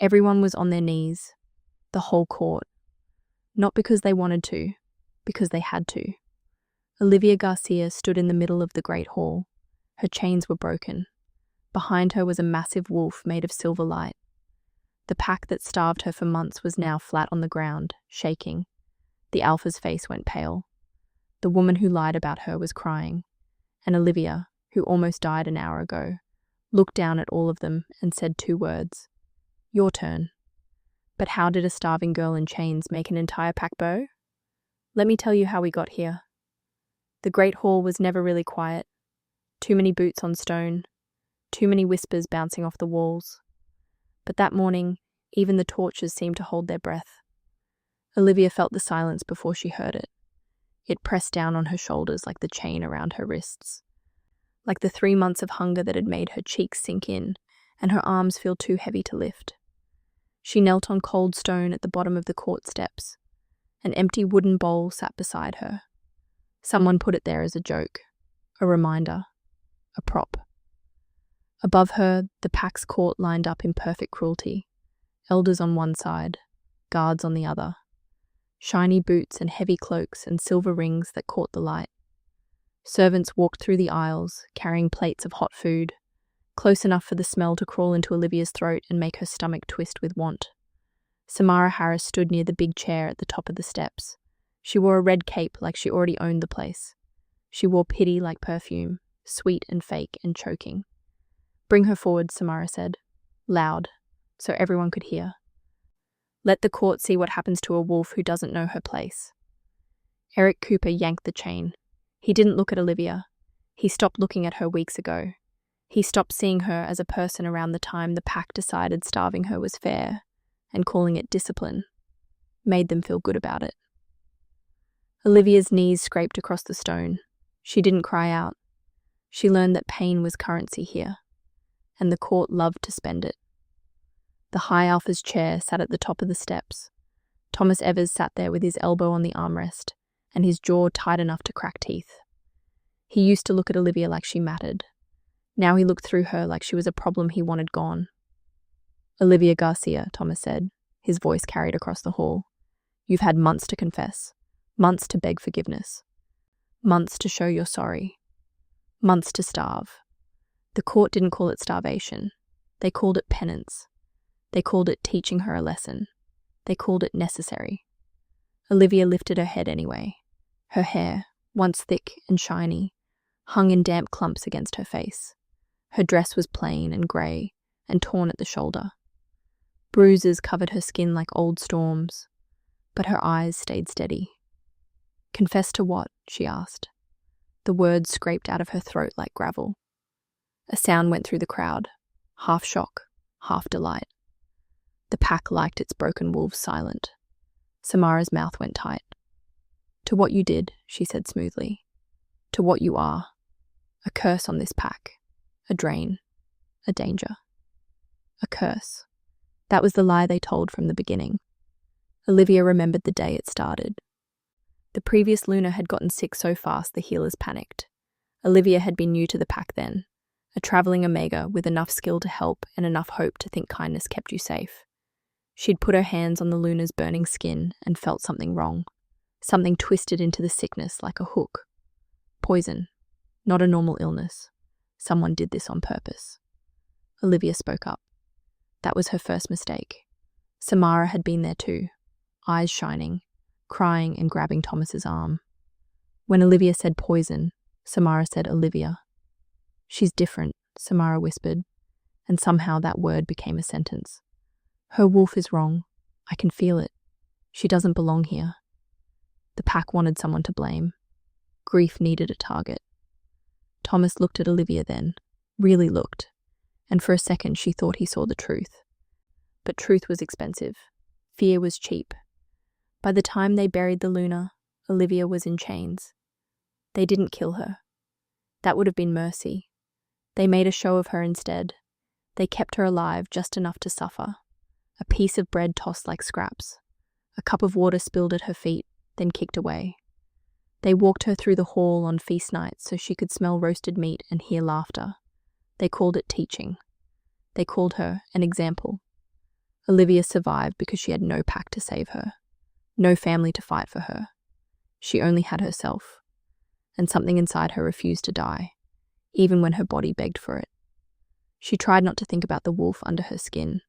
Everyone was on their knees, the whole court. Not because they wanted to, because they had to. Olivia Garcia stood in the middle of the great hall. Her chains were broken. Behind her was a massive wolf made of silver light. The pack that starved her for months was now flat on the ground, shaking. The alpha's face went pale. The woman who lied about her was crying, and Olivia, who almost died an hour ago, looked down at all of them and said 2 words. Your turn. But how did a starving girl in chains make an entire pack bow? Let me tell you how we got here. The great hall was never really quiet. Too many boots on stone. Too many whispers bouncing off the walls. But that morning, even the torches seemed to hold their breath. Olivia felt the silence before she heard it. It pressed down on her shoulders like the chain around her wrists. Like the 3 months of hunger that had made her cheeks sink in and her arms feel too heavy to lift. She knelt on cold stone at the bottom of the court steps. An empty wooden bowl sat beside her. Someone put it there as a joke, a reminder, a prop. Above her, the pack's court lined up in perfect cruelty. Elders on one side, guards on the other. Shiny boots and heavy cloaks and silver rings that caught the light. Servants walked through the aisles, carrying plates of hot food, close enough for the smell to crawl into Olivia's throat and make her stomach twist with want. Samara Harris stood near the big chair at the top of the steps. She wore a red cape like she already owned the place. She wore pity like perfume, sweet and fake and choking. Bring her forward, Samara said, loud, so everyone could hear. Let the court see what happens to a wolf who doesn't know her place. Eric Cooper yanked the chain. He didn't look at Olivia. He stopped looking at her weeks ago. He stopped seeing her as a person around the time the pack decided starving her was fair, and calling it discipline made them feel good about it. Olivia's knees scraped across the stone. She didn't cry out. She learned that pain was currency here, and the court loved to spend it. The High Alpha's chair sat at the top of the steps. Thomas Evers sat there with his elbow on the armrest and his jaw tight enough to crack teeth. He used to look at Olivia like she mattered. Now he looked through her like she was a problem he wanted gone. Olivia Garcia, Thomas said, his voice carried across the hall. You've had months to confess, months to beg forgiveness, months to show you're sorry, months to starve. The court didn't call it starvation. They called it penance. They called it teaching her a lesson. They called it necessary. Olivia lifted her head anyway. Her hair, once thick and shiny, hung in damp clumps against her face. Her dress was plain and grey and torn at the shoulder. Bruises covered her skin like old storms, but her eyes stayed steady. Confess to what? She asked. The words scraped out of her throat like gravel. A sound went through the crowd, half shock, half delight. The pack liked its broken wolves silent. Samara's mouth went tight. To what you did, she said smoothly. To what you are. A curse on this pack. A drain. A danger. A curse. That was the lie they told from the beginning. Olivia remembered the day it started. The previous Luna had gotten sick so fast the healers panicked. Olivia had been new to the pack then, a travelling Omega with enough skill to help and enough hope to think kindness kept you safe. She'd put her hands on the Luna's burning skin and felt something wrong. Something twisted into the sickness like a hook. Poison. Not a normal illness. Someone did this on purpose. Olivia spoke up. That was her first mistake. Samara had been there too, eyes shining, crying and grabbing Thomas's arm. When Olivia said poison, Samara said Olivia. She's different, Samara whispered, and somehow that word became a sentence. Her wolf is wrong. I can feel it. She doesn't belong here. The pack wanted someone to blame. Grief needed a target. Thomas looked at Olivia then, really looked, and for a second she thought he saw the truth. But truth was expensive. Fear was cheap. By the time they buried the Luna, Olivia was in chains. They didn't kill her. That would have been mercy. They made a show of her instead. They kept her alive just enough to suffer. A piece of bread tossed like scraps. A cup of water spilled at her feet, then kicked away. They walked her through the hall on feast nights so she could smell roasted meat and hear laughter. They called it teaching. They called her an example. Olivia survived because she had no pack to save her, no family to fight for her. She only had herself, and something inside her refused to die, even when her body begged for it. She tried not to think about the wolf under her skin.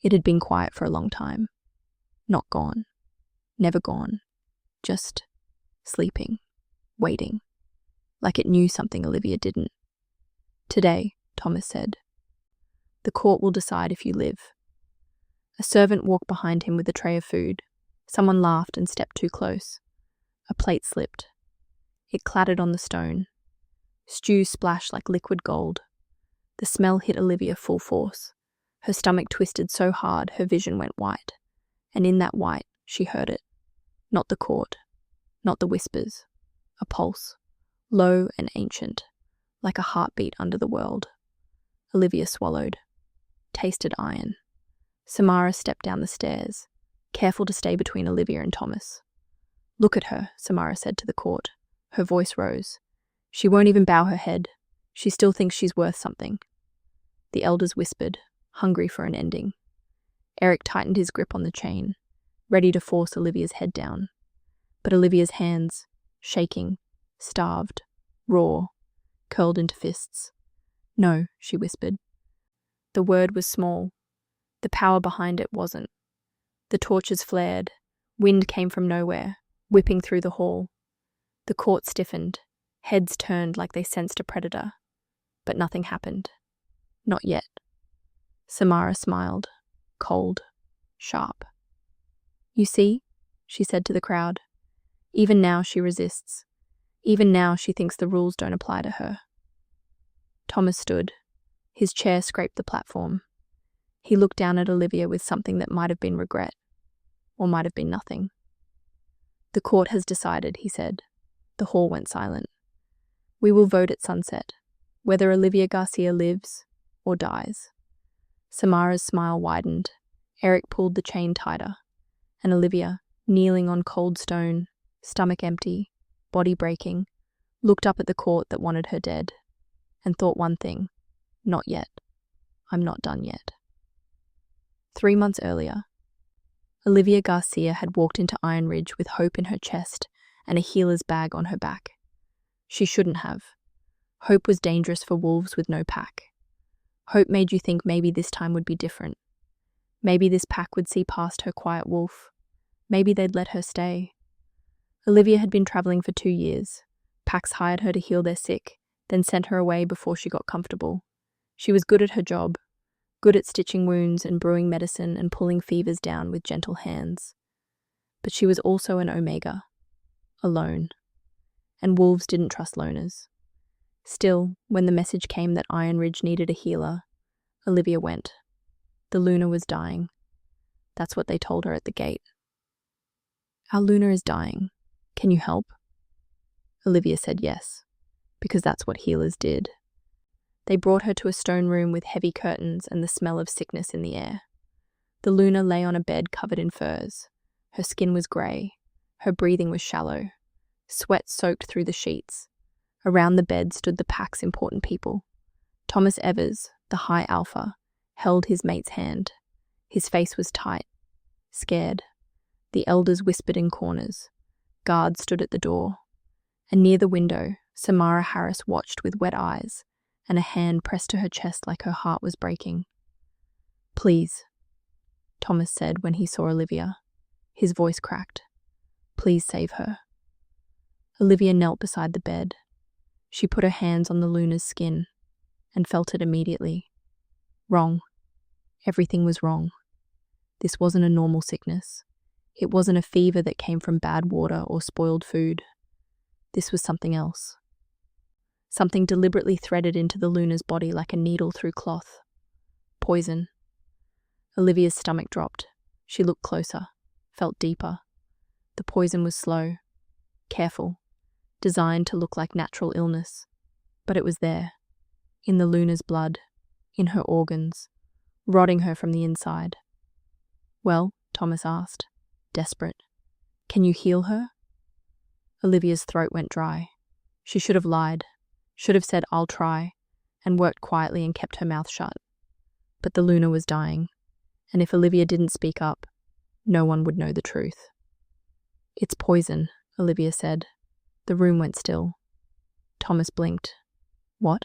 It had been quiet for a long time. Not gone. Never gone. Just sleeping. Waiting. Like it knew something Olivia didn't. Today, Thomas said, the court will decide if you live. A servant walked behind him with a tray of food. Someone laughed and stepped too close. A plate slipped. It clattered on the stone. Stew splashed like liquid gold. The smell hit Olivia full force. Her stomach twisted so hard her vision went white. And in that white, she heard it. Not the court. Not the whispers. A pulse. Low and ancient. Like a heartbeat under the world. Olivia swallowed. Tasted iron. Samara stepped down the stairs, careful to stay between Olivia and Thomas. Look at her, Samara said to the court. Her voice rose. She won't even bow her head. She still thinks she's worth something. The elders whispered, hungry for an ending. Eric tightened his grip on the chain, ready to force Olivia's head down. But Olivia's hands, shaking, starved, raw, curled into fists. No, she whispered. The word was small. The power behind it wasn't. The torches flared. Wind came from nowhere, whipping through the hall. The court stiffened. Heads turned like they sensed a predator. But nothing happened. Not yet. Samara smiled, cold, sharp. You see, she said to the crowd. Even now she resists. Even now she thinks the rules don't apply to her. Thomas stood. His chair scraped the platform. He looked down at Olivia with something that might have been regret, or might have been nothing. The court has decided, he said. The hall went silent. We will vote at sunset, whether Olivia Garcia lives or dies. Samara's smile widened. Eric pulled the chain tighter, and Olivia, kneeling on cold stone, stomach empty, body breaking, looked up at the court that wanted her dead, and thought one thing, not yet. I'm not done yet. 3 months earlier, Olivia Garcia had walked into Ironridge with hope in her chest and a healer's bag on her back. She shouldn't have. Hope was dangerous for wolves with no pack. Hope made you think maybe this time would be different. Maybe this pack would see past her quiet wolf. Maybe they'd let her stay. Olivia had been traveling for 2 years. Packs hired her to heal their sick, then sent her away before she got comfortable. She was good at her job, good at stitching wounds and brewing medicine and pulling fevers down with gentle hands. But she was also an omega, alone. And wolves didn't trust loners. Still, when the message came that Ironridge needed a healer, Olivia went. The Luna was dying. That's what they told her at the gate. Our Luna is dying. Can you help? Olivia said yes, because that's what healers did. They brought her to a stone room with heavy curtains and the smell of sickness in the air. The Luna lay on a bed covered in furs. Her skin was grey. Her breathing was shallow. Sweat soaked through the sheets. Around the bed stood the pack's important people. Thomas Evers, the high alpha, held his mate's hand. His face was tight, scared. The elders whispered in corners. Guards stood at the door. And near the window, Samara Harris watched with wet eyes, and a hand pressed to her chest like her heart was breaking. Please, Thomas said when he saw Olivia. His voice cracked. Please save her. Olivia knelt beside the bed. She put her hands on the Luna's skin and felt it immediately. Wrong. Everything was wrong. This wasn't a normal sickness. It wasn't a fever that came from bad water or spoiled food. This was something else. Something deliberately threaded into the Luna's body like a needle through cloth. Poison. Olivia's stomach dropped. She looked closer, felt deeper. The poison was slow, careful, designed to look like natural illness. But it was there, in the Luna's blood, in her organs, rotting her from the inside. Well, Thomas asked, desperate, can you heal her? Olivia's throat went dry. She should have lied, should have said, I'll try, and worked quietly and kept her mouth shut. But the Luna was dying, and if Olivia didn't speak up, no one would know the truth. "It's poison," Olivia said. The room went still. Thomas blinked. "What?"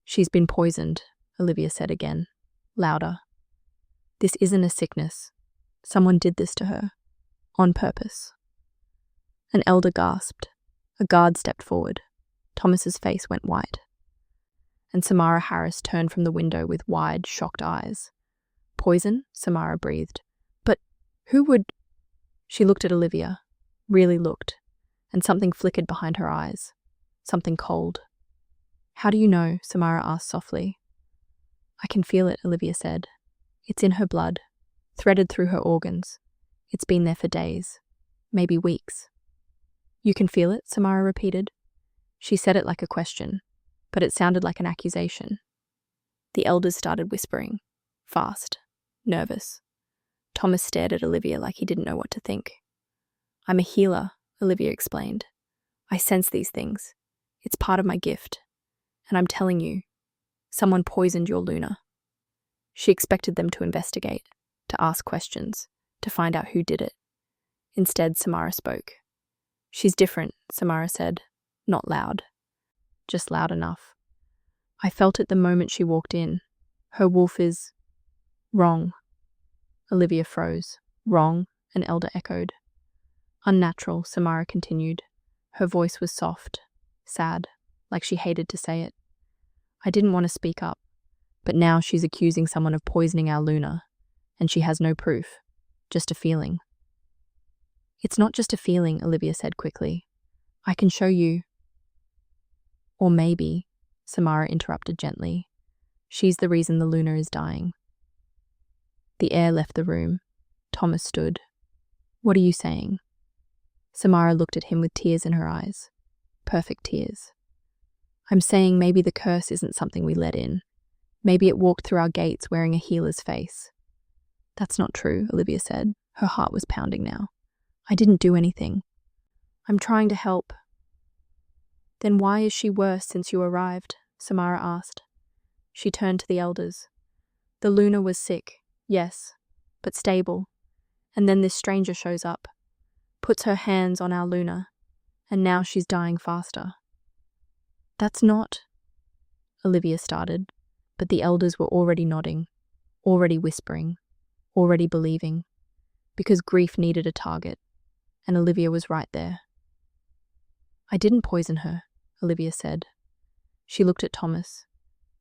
"She's been poisoned," Olivia said again, louder. "This isn't a sickness. Someone did this to her. On purpose." An elder gasped. A guard stepped forward. Thomas's face went white. And Samara Harris turned from the window with wide, shocked eyes. "Poison?" Samara breathed. "But who would—" She looked at Olivia, really looked, and something flickered behind her eyes. Something cold. "How do you know?" Samara asked softly. "I can feel it," Olivia said. "It's in her blood, threaded through her organs. It's been there for days, maybe weeks." "You can feel it?" Samara repeated. She said it like a question, but it sounded like an accusation. The elders started whispering, fast, nervous. Thomas stared at Olivia like he didn't know what to think. "I'm a healer," Olivia explained. "I sense these things. It's part of my gift. And I'm telling you, someone poisoned your Luna." She expected them to investigate, to ask questions, to find out who did it. Instead, Samara spoke. "She's different," Samara said, not loud, just loud enough. "I felt it the moment she walked in. Her wolf is wrong." Olivia froze. "Wrong?" an elder echoed. "Unnatural," Samara continued. Her voice was soft, sad, like she hated to say it. "I didn't want to speak up, but now she's accusing someone of poisoning our Luna, and she has no proof, just a feeling." "It's not just a feeling," Olivia said quickly. "I can show you." "Or maybe," Samara interrupted gently, "she's the reason the Luna is dying." The air left the room. Thomas stood. "What are you saying?" Samara looked at him with tears in her eyes. Perfect tears. "I'm saying maybe the curse isn't something we let in. Maybe it walked through our gates wearing a healer's face." "That's not true," Olivia said. Her heart was pounding now. "I didn't do anything. I'm trying to help." "Then why is she worse since you arrived?" Samara asked. She turned to the elders. "The Luna was sick, yes, but stable. And then this stranger shows up, puts her hands on our Luna, and now she's dying faster." "That's not—" Olivia started, but the elders were already nodding, already whispering, already believing, because grief needed a target, and Olivia was right there. "I didn't poison her," Olivia said. She looked at Thomas,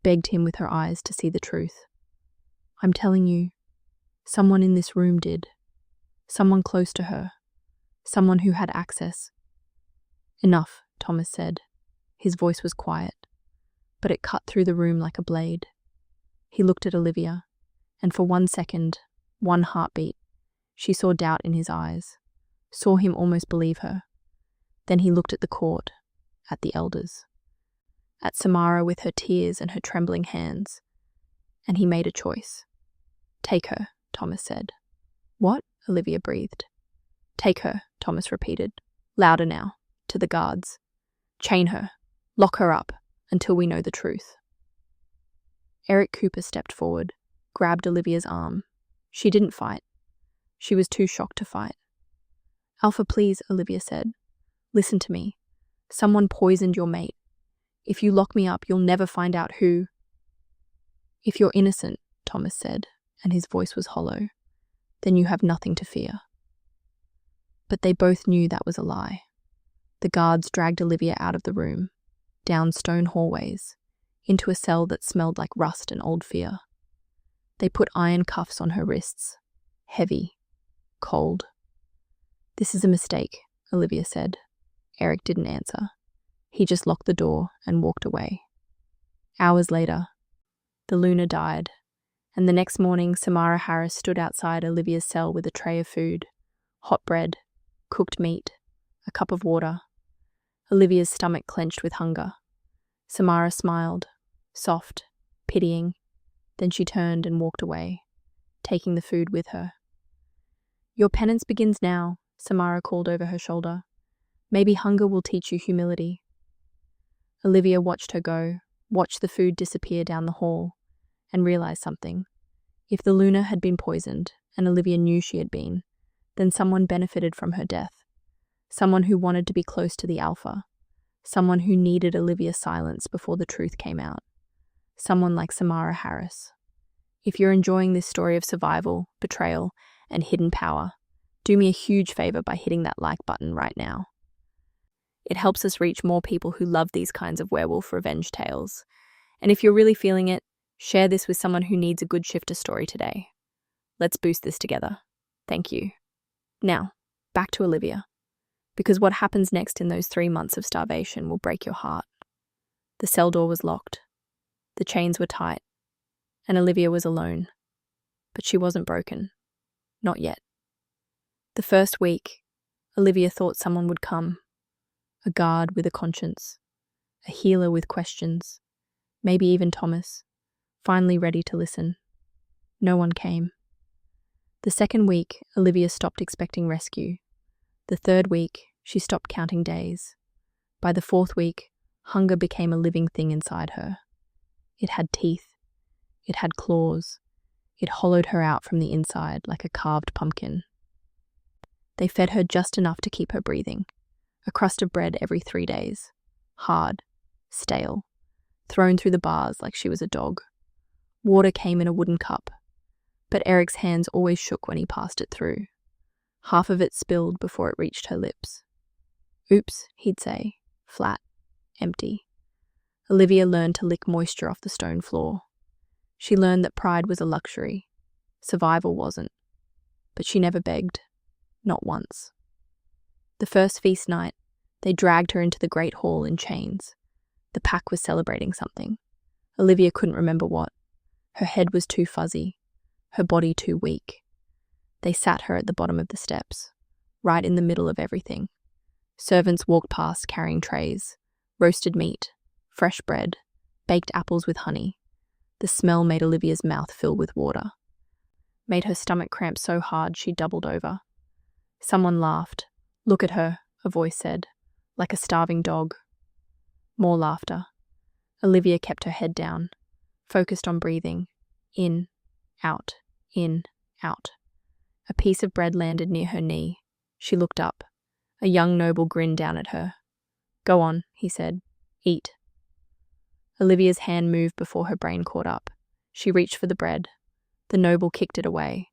begged him with her eyes to see the truth. "I'm telling you, someone in this room did. Someone close to her. Someone who had access." "Enough," Thomas said. His voice was quiet, but it cut through the room like a blade. He looked at Olivia, and for 1 second, 1 heartbeat, she saw doubt in his eyes, saw him almost believe her. Then he looked at the court, at the elders, at Samara with her tears and her trembling hands, and he made a choice. "Take her," Thomas said. "What?" Olivia breathed. "Take her," Thomas repeated, louder now, to the guards. "Chain her, lock her up, until we know the truth." Eric Cooper stepped forward, grabbed Olivia's arm. She didn't fight. She was too shocked to fight. "Alpha, please," Olivia said. "Listen to me. Someone poisoned your mate. If you lock me up, you'll never find out who." "If you're innocent," Thomas said, and his voice was hollow, "then you have nothing to fear." But they both knew that was a lie. The guards dragged Olivia out of the room, down stone hallways, into a cell that smelled like rust and old fear. They put iron cuffs on her wrists, heavy, cold. "This is a mistake," Olivia said. Eric didn't answer. He just locked the door and walked away. Hours later, the Luna died, and the next morning Samara Harris stood outside Olivia's cell with a tray of food, hot bread, cooked meat, a cup of water. Olivia's stomach clenched with hunger. Samara smiled, soft, pitying. Then she turned and walked away, taking the food with her. "Your penance begins now," Samara called over her shoulder. "Maybe hunger will teach you humility." Olivia watched her go, watched the food disappear down the hall, and realized something. If the Luna had been poisoned, and Olivia knew she had been, then someone benefited from her death. Someone who wanted to be close to the Alpha. Someone who needed Olivia's silence before the truth came out. Someone like Samara Harris. If you're enjoying this story of survival, betrayal, and hidden power, do me a huge favor by hitting that like button right now. It helps us reach more people who love these kinds of werewolf revenge tales. And if you're really feeling it, share this with someone who needs a good shifter story today. Let's boost this together. Thank you. Now, back to Olivia. Because what happens next in those 3 months of starvation will break your heart. The cell door was locked. The chains were tight. And Olivia was alone. But she wasn't broken. Not yet. The first week, Olivia thought someone would come. A guard with a conscience. A healer with questions. Maybe even Thomas, finally ready to listen. No one came. The second week, Olivia stopped expecting rescue. The third week, she stopped counting days. By the fourth week, hunger became a living thing inside her. It had teeth. It had claws. It hollowed her out from the inside like a carved pumpkin. They fed her just enough to keep her breathing. A crust of bread every 3 days. Hard. Stale. Thrown through the bars like she was a dog. Water came in a wooden cup. But Eric's hands always shook when he passed it through. Half of it spilled before it reached her lips. Oops, he'd say. Flat. Empty. Olivia learned to lick moisture off the stone floor. She learned that pride was a luxury. Survival wasn't. But she never begged. Not once. The first feast night, they dragged her into the great hall in chains. The pack was celebrating something. Olivia couldn't remember what. Her head was too fuzzy. Her body too weak. They sat her at the bottom of the steps, right in the middle of everything. Servants walked past carrying trays. Roasted meat, fresh bread, baked apples with honey. The smell made Olivia's mouth fill with water. Made her stomach cramp so hard she doubled over. Someone laughed. Look at her, a voice said, like a starving dog. More laughter. Olivia kept her head down, focused on breathing. In, out, in, out. A piece of bread landed near her knee. She looked up. A young noble grinned down at her. Go on, he said. Eat. Olivia's hand moved before her brain caught up. She reached for the bread. The noble kicked it away.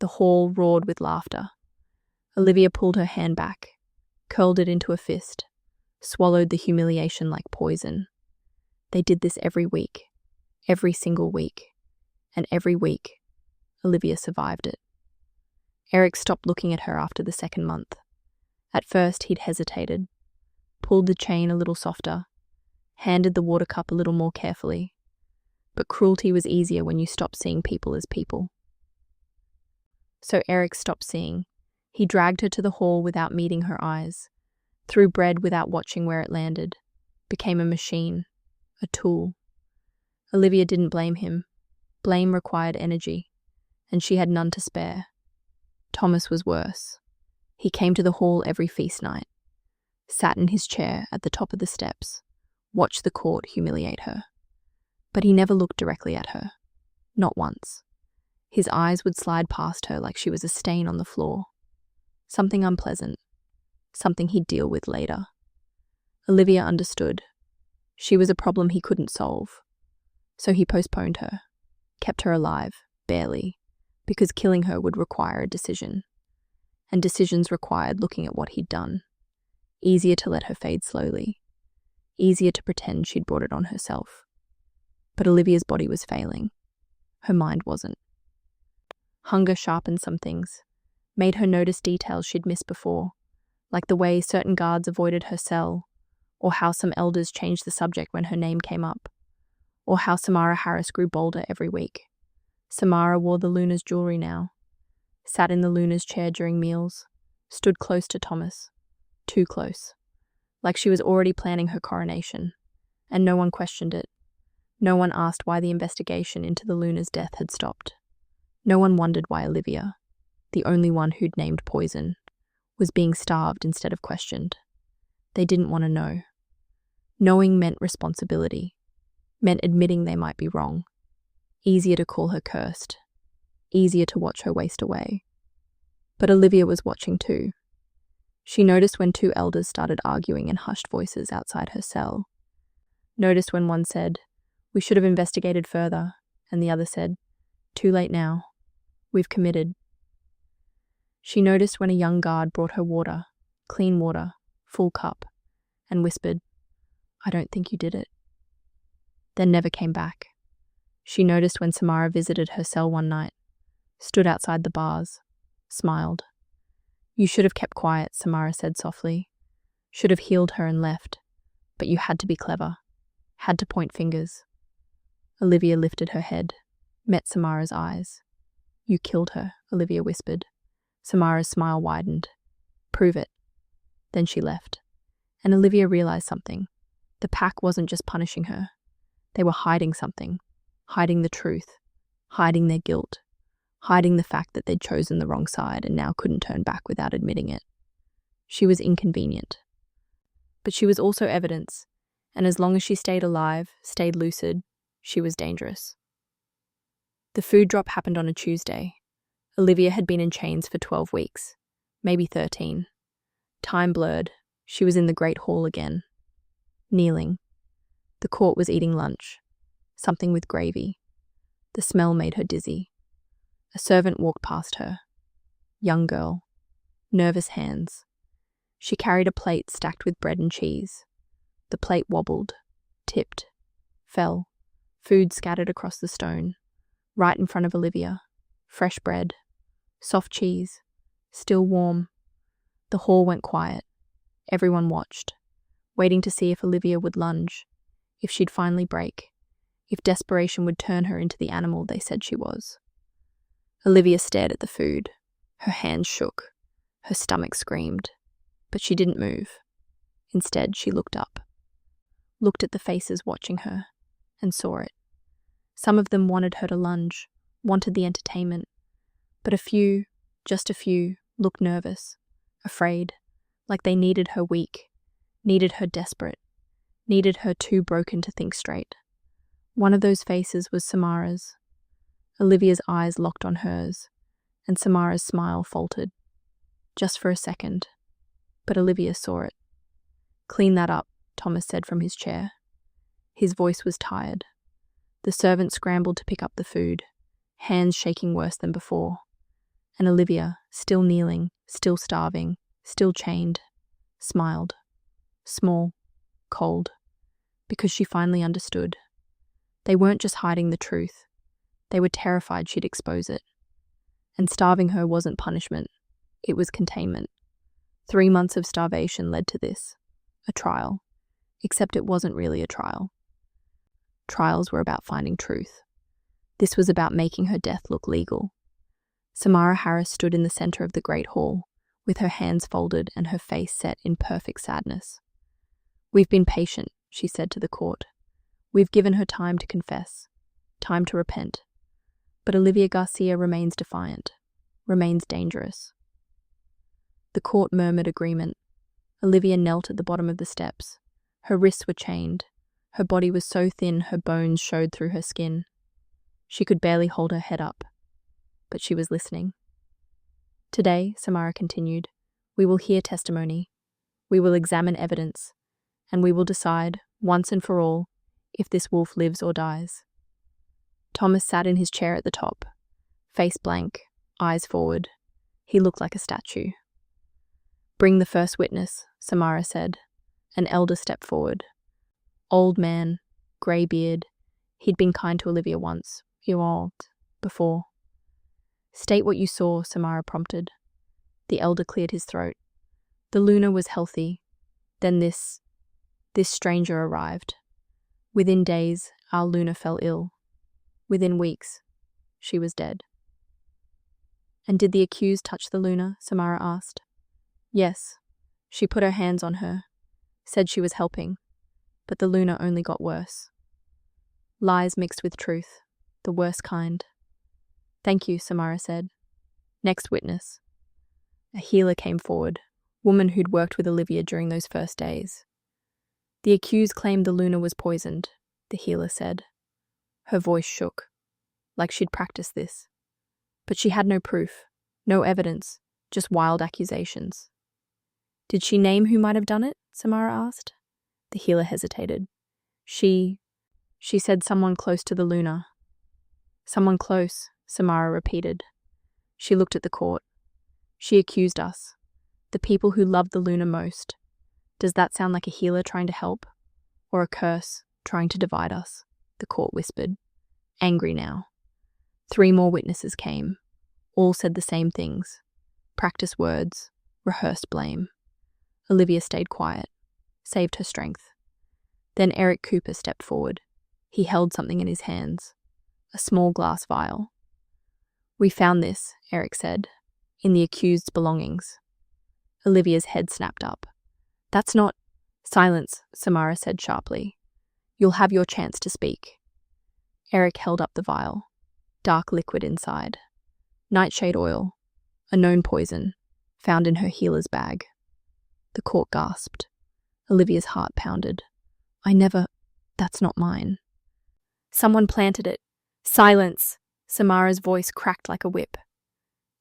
The hall roared with laughter. Olivia pulled her hand back, curled it into a fist, swallowed the humiliation like poison. They did this every week, every single week, and every week, Olivia survived it. Eric stopped looking at her after the second month. At first, he'd hesitated, pulled the chain a little softer, handed the water cup a little more carefully. But cruelty was easier when you stopped seeing people as people. So Eric stopped seeing. He dragged her to the hall without meeting her eyes, threw bread without watching where it landed, became a machine, a tool. Olivia didn't blame him. Blame required energy, and she had none to spare. Thomas was worse. He came to the hall every feast night, sat in his chair at the top of the steps, watched the court humiliate her. But he never looked directly at her. Not once. His eyes would slide past her like she was a stain on the floor. Something unpleasant. Something he'd deal with later. Olivia understood. She was a problem he couldn't solve. So he postponed her, kept her alive, barely, because killing her would require a decision. And decisions required looking at what he'd done. Easier to let her fade slowly. Easier to pretend she'd brought it on herself. But Olivia's body was failing. Her mind wasn't. Hunger sharpened some things, made her notice details she'd missed before, like the way certain guards avoided her cell, or how some elders changed the subject when her name came up, or how Samara Harris grew bolder every week. Samara wore the Luna's jewelry now, sat in the Luna's chair during meals, stood close to Thomas, too close, like she was already planning her coronation, and no one questioned it. No one asked why the investigation into the Luna's death had stopped. No one wondered why Olivia, the only one who'd named poison, was being starved instead of questioned. They didn't want to know. Knowing meant responsibility, meant admitting they might be wrong. Easier to call her cursed, easier to watch her waste away. But Olivia was watching too. She noticed when two elders started arguing in hushed voices outside her cell. Noticed when one said, "We should have investigated further," and the other said, "Too late now. We've committed." She noticed when a young guard brought her water, clean water, full cup, and whispered, "I don't think you did it." Then never came back. She noticed when Samara visited her cell one night, stood outside the bars, smiled. "You should have kept quiet," Samara said softly. "Should have healed her and left. But you had to be clever. Had to point fingers." Olivia lifted her head, met Samara's eyes. "You killed her," Olivia whispered. Samara's smile widened. "Prove it." Then she left. And Olivia realized something. The pack wasn't just punishing her. They were hiding something. Hiding the truth. Hiding their guilt. Hiding the fact that they'd chosen the wrong side and now couldn't turn back without admitting it. She was inconvenient. But she was also evidence, and as long as she stayed alive, stayed lucid, she was dangerous. The food drop happened on a Tuesday. Olivia had been in chains for 12 weeks, maybe 13. Time blurred. She was in the Great Hall again. Kneeling. The court was eating lunch. Something with gravy. The smell made her dizzy. A servant walked past her. Young girl. Nervous hands. She carried a plate stacked with bread and cheese. The plate wobbled, tipped, fell. Food scattered across the stone. Right in front of Olivia. Fresh bread. Soft cheese. Still warm. The hall went quiet. Everyone watched, waiting to see if Olivia would lunge, if she'd finally break, if desperation would turn her into the animal they said she was. Olivia stared at the food. Her hands shook. Her stomach screamed. But she didn't move. Instead, she looked up. Looked at the faces watching her, and saw it. Some of them wanted her to lunge, wanted the entertainment. But a few, just a few, looked nervous, afraid, like they needed her weak, needed her desperate, needed her too broken to think straight. One of those faces was Samara's. Olivia's eyes locked on hers, and Samara's smile faltered. Just for a second. But Olivia saw it. "Clean that up," Thomas said from his chair. His voice was tired. The servant scrambled to pick up the food, hands shaking worse than before. And Olivia, still kneeling, still starving, still chained, smiled. Small, cold, because she finally understood. They weren't just hiding the truth. They were terrified she'd expose it. And starving her wasn't punishment. It was containment. 3 months of starvation led to this. A trial. Except it wasn't really a trial. Trials were about finding truth. This was about making her death look legal. Samara Harris stood in the center of the Great Hall, with her hands folded and her face set in perfect sadness. "We've been patient," she said to the court. "We've given her time to confess, time to repent. But Olivia Garcia remains defiant, remains dangerous." The court murmured agreement. Olivia knelt at the bottom of the steps. Her wrists were chained. Her body was so thin her bones showed through her skin. She could barely hold her head up. But she was listening. "Today," Samara continued, "we will hear testimony. We will examine evidence. And we will decide, once and for all, if this wolf lives or dies." Thomas sat in his chair at the top, face blank, eyes forward. He looked like a statue. "Bring the first witness," Samara said. An elder stepped forward. Old man, grey beard. He'd been kind to Olivia once, before. "State what you saw," Samara prompted. The elder cleared his throat. "The Luna was healthy. Then this stranger arrived. Within days, our Luna fell ill. Within weeks, she was dead." "And did the accused touch the Luna?" Samara asked. "Yes. She put her hands on her, said she was helping, but the Luna only got worse. Lies mixed with truth, the worst kind." "Thank you," Samara said. "Next witness." A healer came forward, woman who'd worked with Olivia during those first days. "The accused claimed the Luna was poisoned," the healer said. Her voice shook, like she'd practiced this. But she had no proof, no evidence, just wild accusations. Did she name who might have done it? Samara asked. The healer hesitated. She said someone close to the Luna. Someone close, Samara repeated. She looked at the court. She accused us. The people who loved the Luna most. Does that sound like a healer trying to help? Or a curse trying to divide us? The court whispered, angry now. 3 more witnesses came. All said the same things. Practiced words, rehearsed blame. Olivia stayed quiet, saved her strength. Then Eric Cooper stepped forward. He held something in his hands, a small glass vial. We found this, Eric said, in the accused's belongings. Olivia's head snapped up. That's not— Silence, Samara said sharply. You'll have your chance to speak. Eric held up the vial. Dark liquid inside. Nightshade oil, a known poison, found in her healer's bag. The court gasped. Olivia's heart pounded. That's not mine. Someone planted it. Silence! Samara's voice cracked like a whip.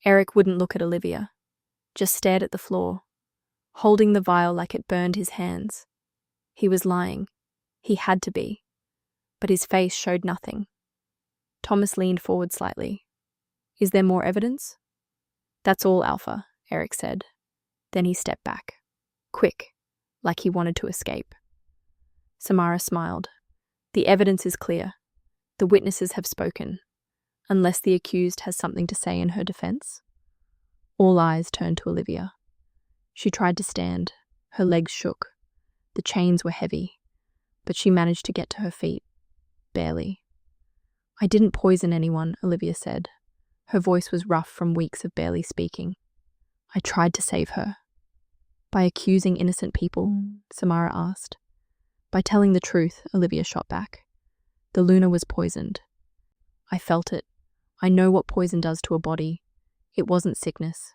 Eric wouldn't look at Olivia, just stared at the floor, holding the vial like it burned his hands. He was lying. He had to be. But his face showed nothing. Thomas leaned forward slightly. Is there more evidence? That's all, Alpha, Eric said. Then he stepped back. Quick, like he wanted to escape. Samara smiled. The evidence is clear. The witnesses have spoken. Unless the accused has something to say in her defense. All eyes turned to Olivia. She tried to stand. Her legs shook. The chains were heavy. But she managed to get to her feet. Barely. I didn't poison anyone, Olivia said. Her voice was rough from weeks of barely speaking. I tried to save her. By accusing innocent people? Samara asked. By telling the truth, Olivia shot back. The Luna was poisoned. I felt it. I know what poison does to a body. It wasn't sickness.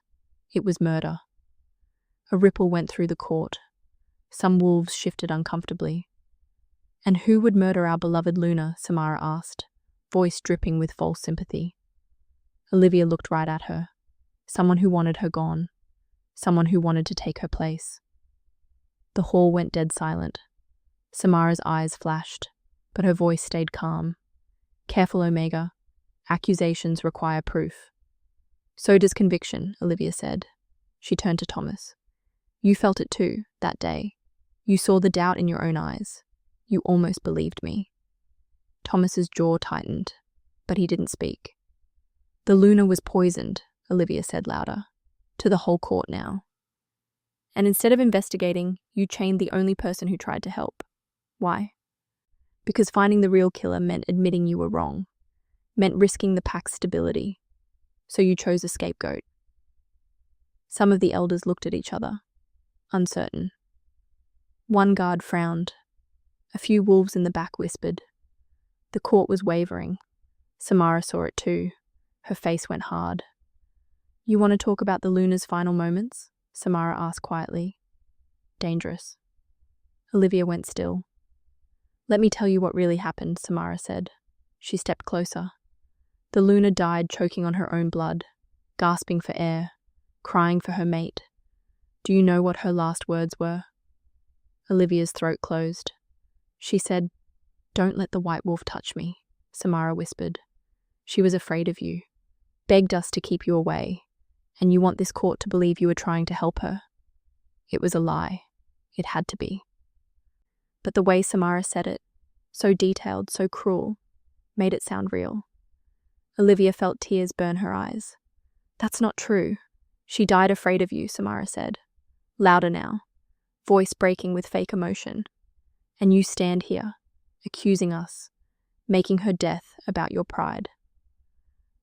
It was murder. A ripple went through the court. Some wolves shifted uncomfortably. And who would murder our beloved Luna? Samara asked, voice dripping with false sympathy. Olivia looked right at her. Someone who wanted her gone. Someone who wanted to take her place. The hall went dead silent. Samara's eyes flashed, but her voice stayed calm. Careful, Omega. Accusations require proof. So does conviction, Olivia said. She turned to Thomas. You felt it too, that day. You saw the doubt in your own eyes. You almost believed me. Thomas's jaw tightened, but he didn't speak. The Luna was poisoned, Olivia said louder, to the whole court now. And instead of investigating, you chained the only person who tried to help. Why? Because finding the real killer meant admitting you were wrong, meant risking the pack's stability. So you chose a scapegoat. Some of the elders looked at each other, uncertain. One guard frowned. A few wolves in the back whispered. The court was wavering. Samara saw it too. Her face went hard. You want to talk about the Luna's final moments? Samara asked quietly. Dangerous. Olivia went still. Let me tell you what really happened, Samara said. She stepped closer. The Luna died choking on her own blood, gasping for air, crying for her mate. Do you know what her last words were? Olivia's throat closed. She said, Don't let the white wolf touch me, Samara whispered. She was afraid of you, begged us to keep you away, and you want this court to believe you were trying to help her. It was a lie. It had to be. But the way Samara said it, so detailed, so cruel, made it sound real. Olivia felt tears burn her eyes. That's not true. She died afraid of you, Samara said. Louder now, voice breaking with fake emotion. And you stand here, accusing us, making her death about your pride.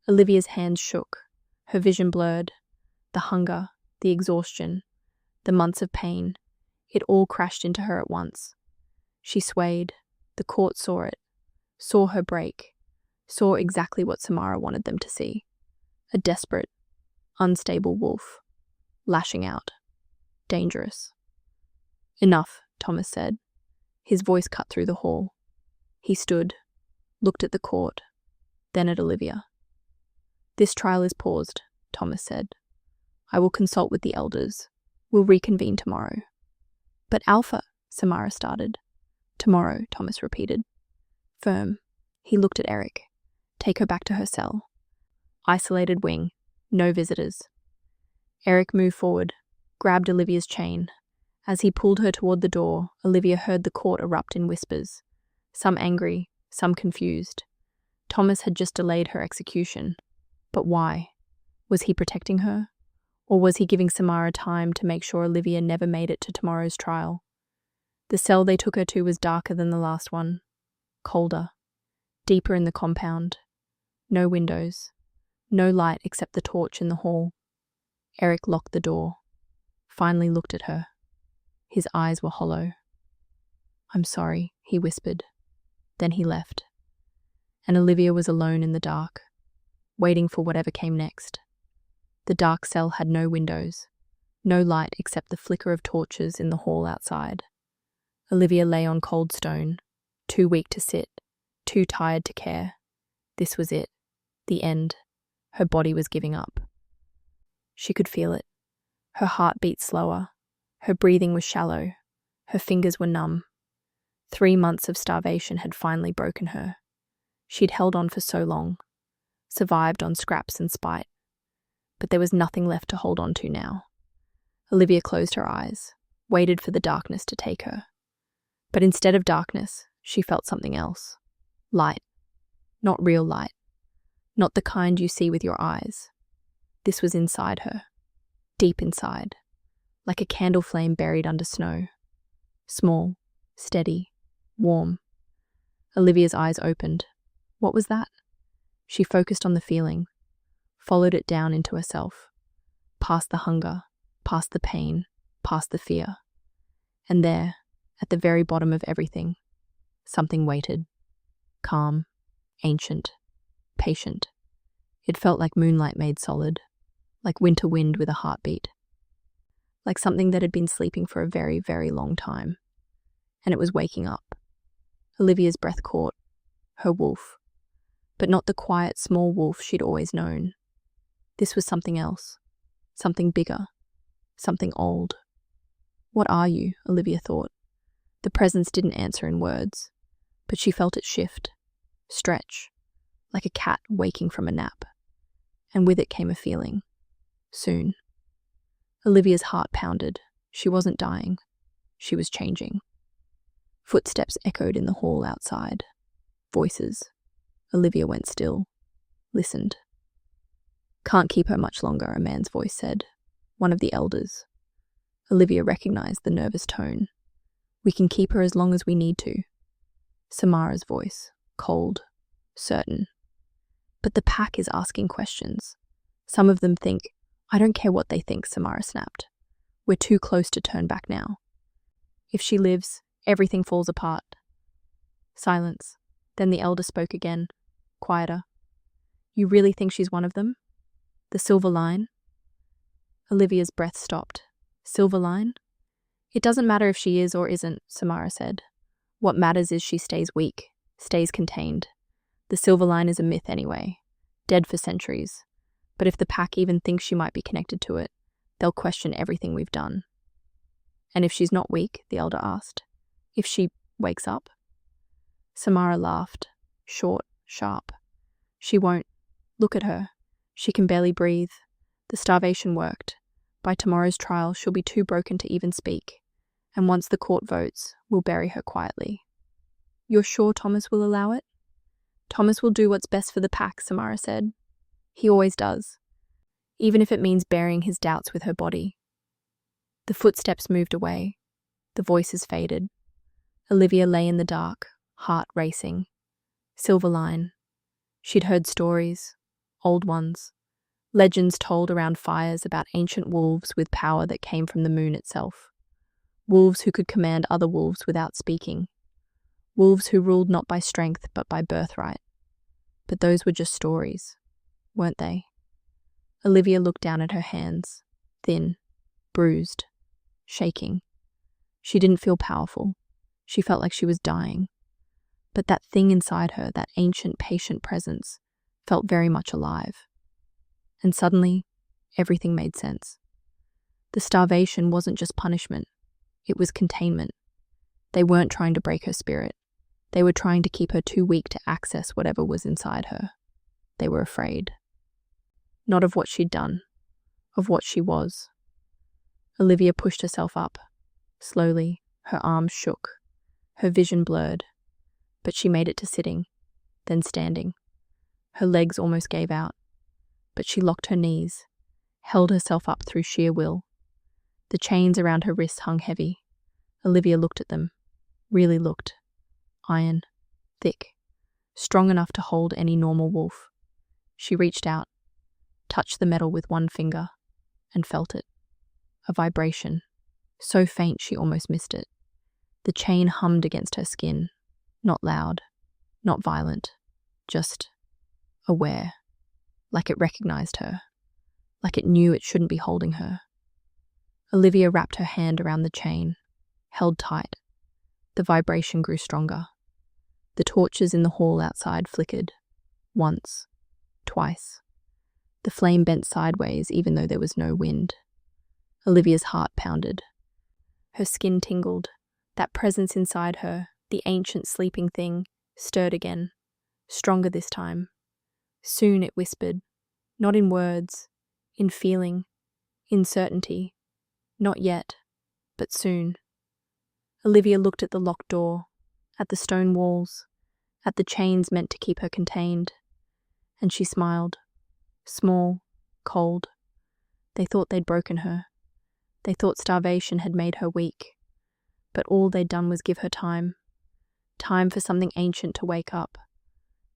Olivia's hands shook, her vision blurred. The hunger, the exhaustion, the months of pain, it all crashed into her at once. She swayed. The court saw it, saw her break, saw exactly what Samara wanted them to see. A desperate, unstable wolf, lashing out, dangerous. Enough, Thomas said. His voice cut through the hall. He stood, looked at the court, then at Olivia. This trial is paused, Thomas said. I will consult with the elders. We'll reconvene tomorrow. But Alpha, Samara started. Tomorrow, Thomas repeated. Firm. He looked at Eric. Take her back to her cell. Isolated wing. No visitors. Eric moved forward, grabbed Olivia's chain. As he pulled her toward the door, Olivia heard the court erupt in whispers. Some angry, some confused. Thomas had just delayed her execution. But why? Was he protecting her? Or was he giving Samara time to make sure Olivia never made it to tomorrow's trial? The cell they took her to was darker than the last one. Colder. Deeper in the compound. No windows. No light except the torch in the hall. Eric locked the door. Finally looked at her. His eyes were hollow. I'm sorry, he whispered. Then he left. And Olivia was alone in the dark, waiting for whatever came next. The dark cell had no windows, no light except the flicker of torches in the hall outside. Olivia lay on cold stone, too weak to sit, too tired to care. This was it, the end. Her body was giving up. She could feel it. Her heart beat slower. Her breathing was shallow. Her fingers were numb. 3 months of starvation had finally broken her. She'd held on for so long, survived on scraps and spite. But there was nothing left to hold on to now. Olivia closed her eyes, waited for the darkness to take her. But instead of darkness, she felt something else. Light. Not real light. Not the kind you see with your eyes. This was inside her. Deep inside. Like a candle flame buried under snow. Small, steady, warm. Olivia's eyes opened. What was that? She focused on the feeling, followed it down into herself, past the hunger, past the pain, past the fear. And there, at the very bottom of everything, something waited. Calm, ancient, patient. It felt like moonlight made solid, like winter wind with a heartbeat. Like something that had been sleeping for a very, very long time. And it was waking up. Olivia's breath caught. Her wolf. But not the quiet, small wolf she'd always known. This was something else. Something bigger. Something old. What are you? Olivia thought. The presence didn't answer in words, but she felt it shift, stretch, like a cat waking from a nap. And with it came a feeling. Soon. Olivia's heart pounded. She wasn't dying. She was changing. Footsteps echoed in the hall outside. Voices. Olivia went still. Listened. Can't keep her much longer, a man's voice said. One of the elders. Olivia recognized the nervous tone. We can keep her as long as we need to. Samara's voice. Cold. Certain. But the pack is asking questions. Some of them think, I don't care what they think, Samara snapped. We're too close to turn back now. If she lives, everything falls apart. Silence. Then the elder spoke again, quieter. You really think she's one of them? The silver line? Olivia's breath stopped. Silver line? It doesn't matter if she is or isn't, Samara said. What matters is she stays weak, stays contained. The silver line is a myth anyway, dead for centuries. But if the pack even thinks she might be connected to it, they'll question everything we've done. And if she's not weak, the elder asked, if she wakes up? Samara laughed, short, sharp. She won't. Look at her. She can barely breathe. The starvation worked. By tomorrow's trial, she'll be too broken to even speak. And once the court votes, we'll bury her quietly. You're sure Thomas will allow it? Thomas will do what's best for the pack, Samara said. He always does. Even if it means burying his doubts with her body. The footsteps moved away. The voices faded. Olivia lay in the dark, heart racing. Silver line. She'd heard stories, old ones, legends told around fires about ancient wolves with power that came from the moon itself. Wolves who could command other wolves without speaking. Wolves who ruled not by strength but by birthright. But those were just stories, weren't they? Olivia looked down at her hands, thin, bruised, shaking. She didn't feel powerful. She felt like she was dying. But that thing inside her, that ancient, patient presence, felt very much alive. And suddenly, everything made sense. The starvation wasn't just punishment, it was containment. They weren't trying to break her spirit. They were trying to keep her too weak to access whatever was inside her. They were afraid. Not of what she'd done, of what she was. Olivia pushed herself up. Slowly, her arms shook, her vision blurred, but she made it to sitting, then standing. Her legs almost gave out, but she locked her knees, held herself up through sheer will. The chains around her wrists hung heavy. Olivia looked at them, really looked. Iron, thick, strong enough to hold any normal wolf. She reached out, touched the metal with one finger, and felt it. A vibration, so faint she almost missed it. The chain hummed against her skin, not loud, not violent, just aware, like it recognized her, like it knew it shouldn't be holding her. Olivia wrapped her hand around the chain, held tight. The vibration grew stronger. The torches in the hall outside flickered. Once, twice. The flame bent sideways even though there was no wind. Olivia's heart pounded. Her skin tingled. That presence inside her, the ancient sleeping thing, stirred again, stronger this time. Soon it whispered, not in words, in feeling, in certainty. Not yet, but soon. Olivia looked at the locked door, at the stone walls, at the chains meant to keep her contained, and she smiled. Small, cold. They thought they'd broken her. They thought starvation had made her weak. But all they'd done was give her time. Time for something ancient to wake up.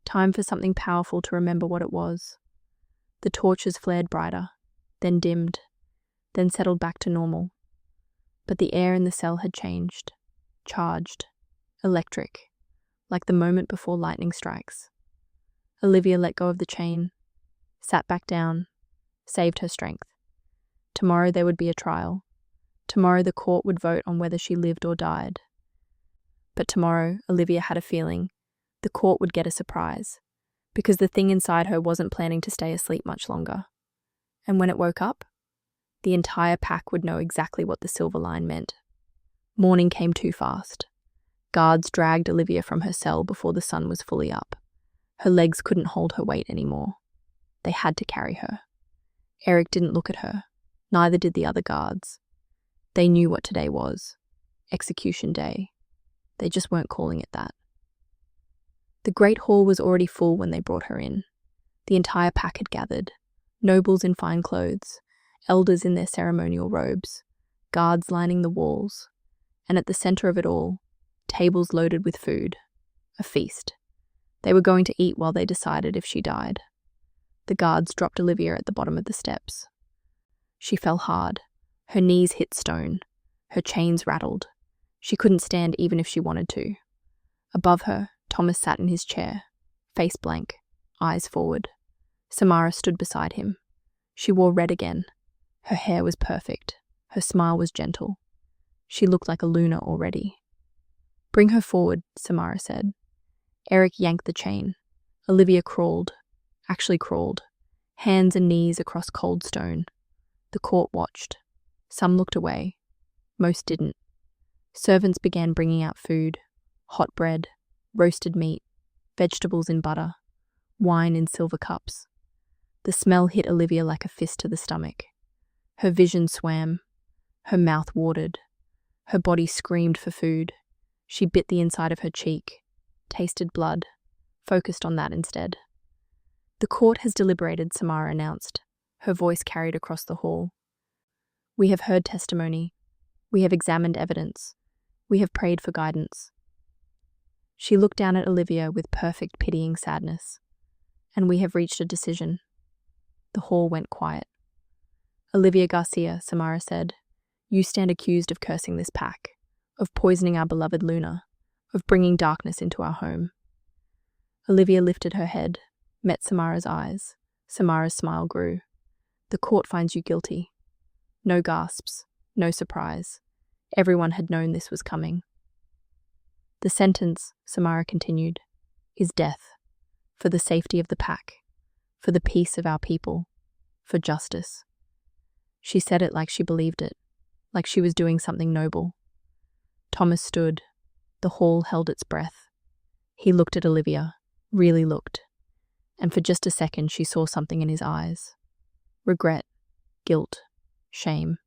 Time for something powerful to remember what it was. The torches flared brighter, then dimmed, then settled back to normal. But the air in the cell had changed. Charged. Electric. Like the moment before lightning strikes. Olivia let go of the chain, sat back down, saved her strength. Tomorrow there would be a trial. Tomorrow the court would vote on whether she lived or died. But tomorrow, Olivia had a feeling, the court would get a surprise, because the thing inside her wasn't planning to stay asleep much longer. And when it woke up, the entire pack would know exactly what the silver line meant. Morning came too fast. Guards dragged Olivia from her cell before the sun was fully up. Her legs couldn't hold her weight anymore. They had to carry her. Eric didn't look at her. Neither did the other guards. They knew what today was. Execution day. They just weren't calling it that. The great hall was already full when they brought her in. The entire pack had gathered. Nobles in fine clothes, elders in their ceremonial robes, guards lining the walls, and at the center of it all, tables loaded with food. A feast. They were going to eat while they decided if she died. The guards dropped Olivia at the bottom of the steps. She fell hard. Her knees hit stone. Her chains rattled. She couldn't stand even if she wanted to. Above her, Thomas sat in his chair, face blank, eyes forward. Samara stood beside him. She wore red again. Her hair was perfect. Her smile was gentle. She looked like a Luna already. "Bring her forward," Samara said. Eric yanked the chain. Olivia crawled, hands and knees across cold stone. The court watched. Some looked away. Most didn't. Servants began bringing out food, hot bread, roasted meat, vegetables in butter, wine in silver cups. The smell hit Olivia like a fist to the stomach. Her vision swam. Her mouth watered. Her body screamed for food. She bit the inside of her cheek, tasted blood, focused on that instead. "The court has deliberated," Samara announced. Her voice carried across the hall. "We have heard testimony. We have examined evidence. We have prayed for guidance." She looked down at Olivia with perfect pitying sadness. "And we have reached a decision." The hall went quiet. "Olivia Garcia," Samara said, "you stand accused of cursing this pack, of poisoning our beloved Luna, of bringing darkness into our home." Olivia lifted her head, met Samara's eyes. Samara's smile grew. "The court finds you guilty." No gasps, no surprise. Everyone had known this was coming. "The sentence," Samara continued, "is death, for the safety of the pack, for the peace of our people, for justice. She said it like she believed it, like she was doing something noble. Thomas stood. The hall held its breath. He looked at Olivia, really looked, and for just a second she saw something in his eyes. Regret, guilt, shame.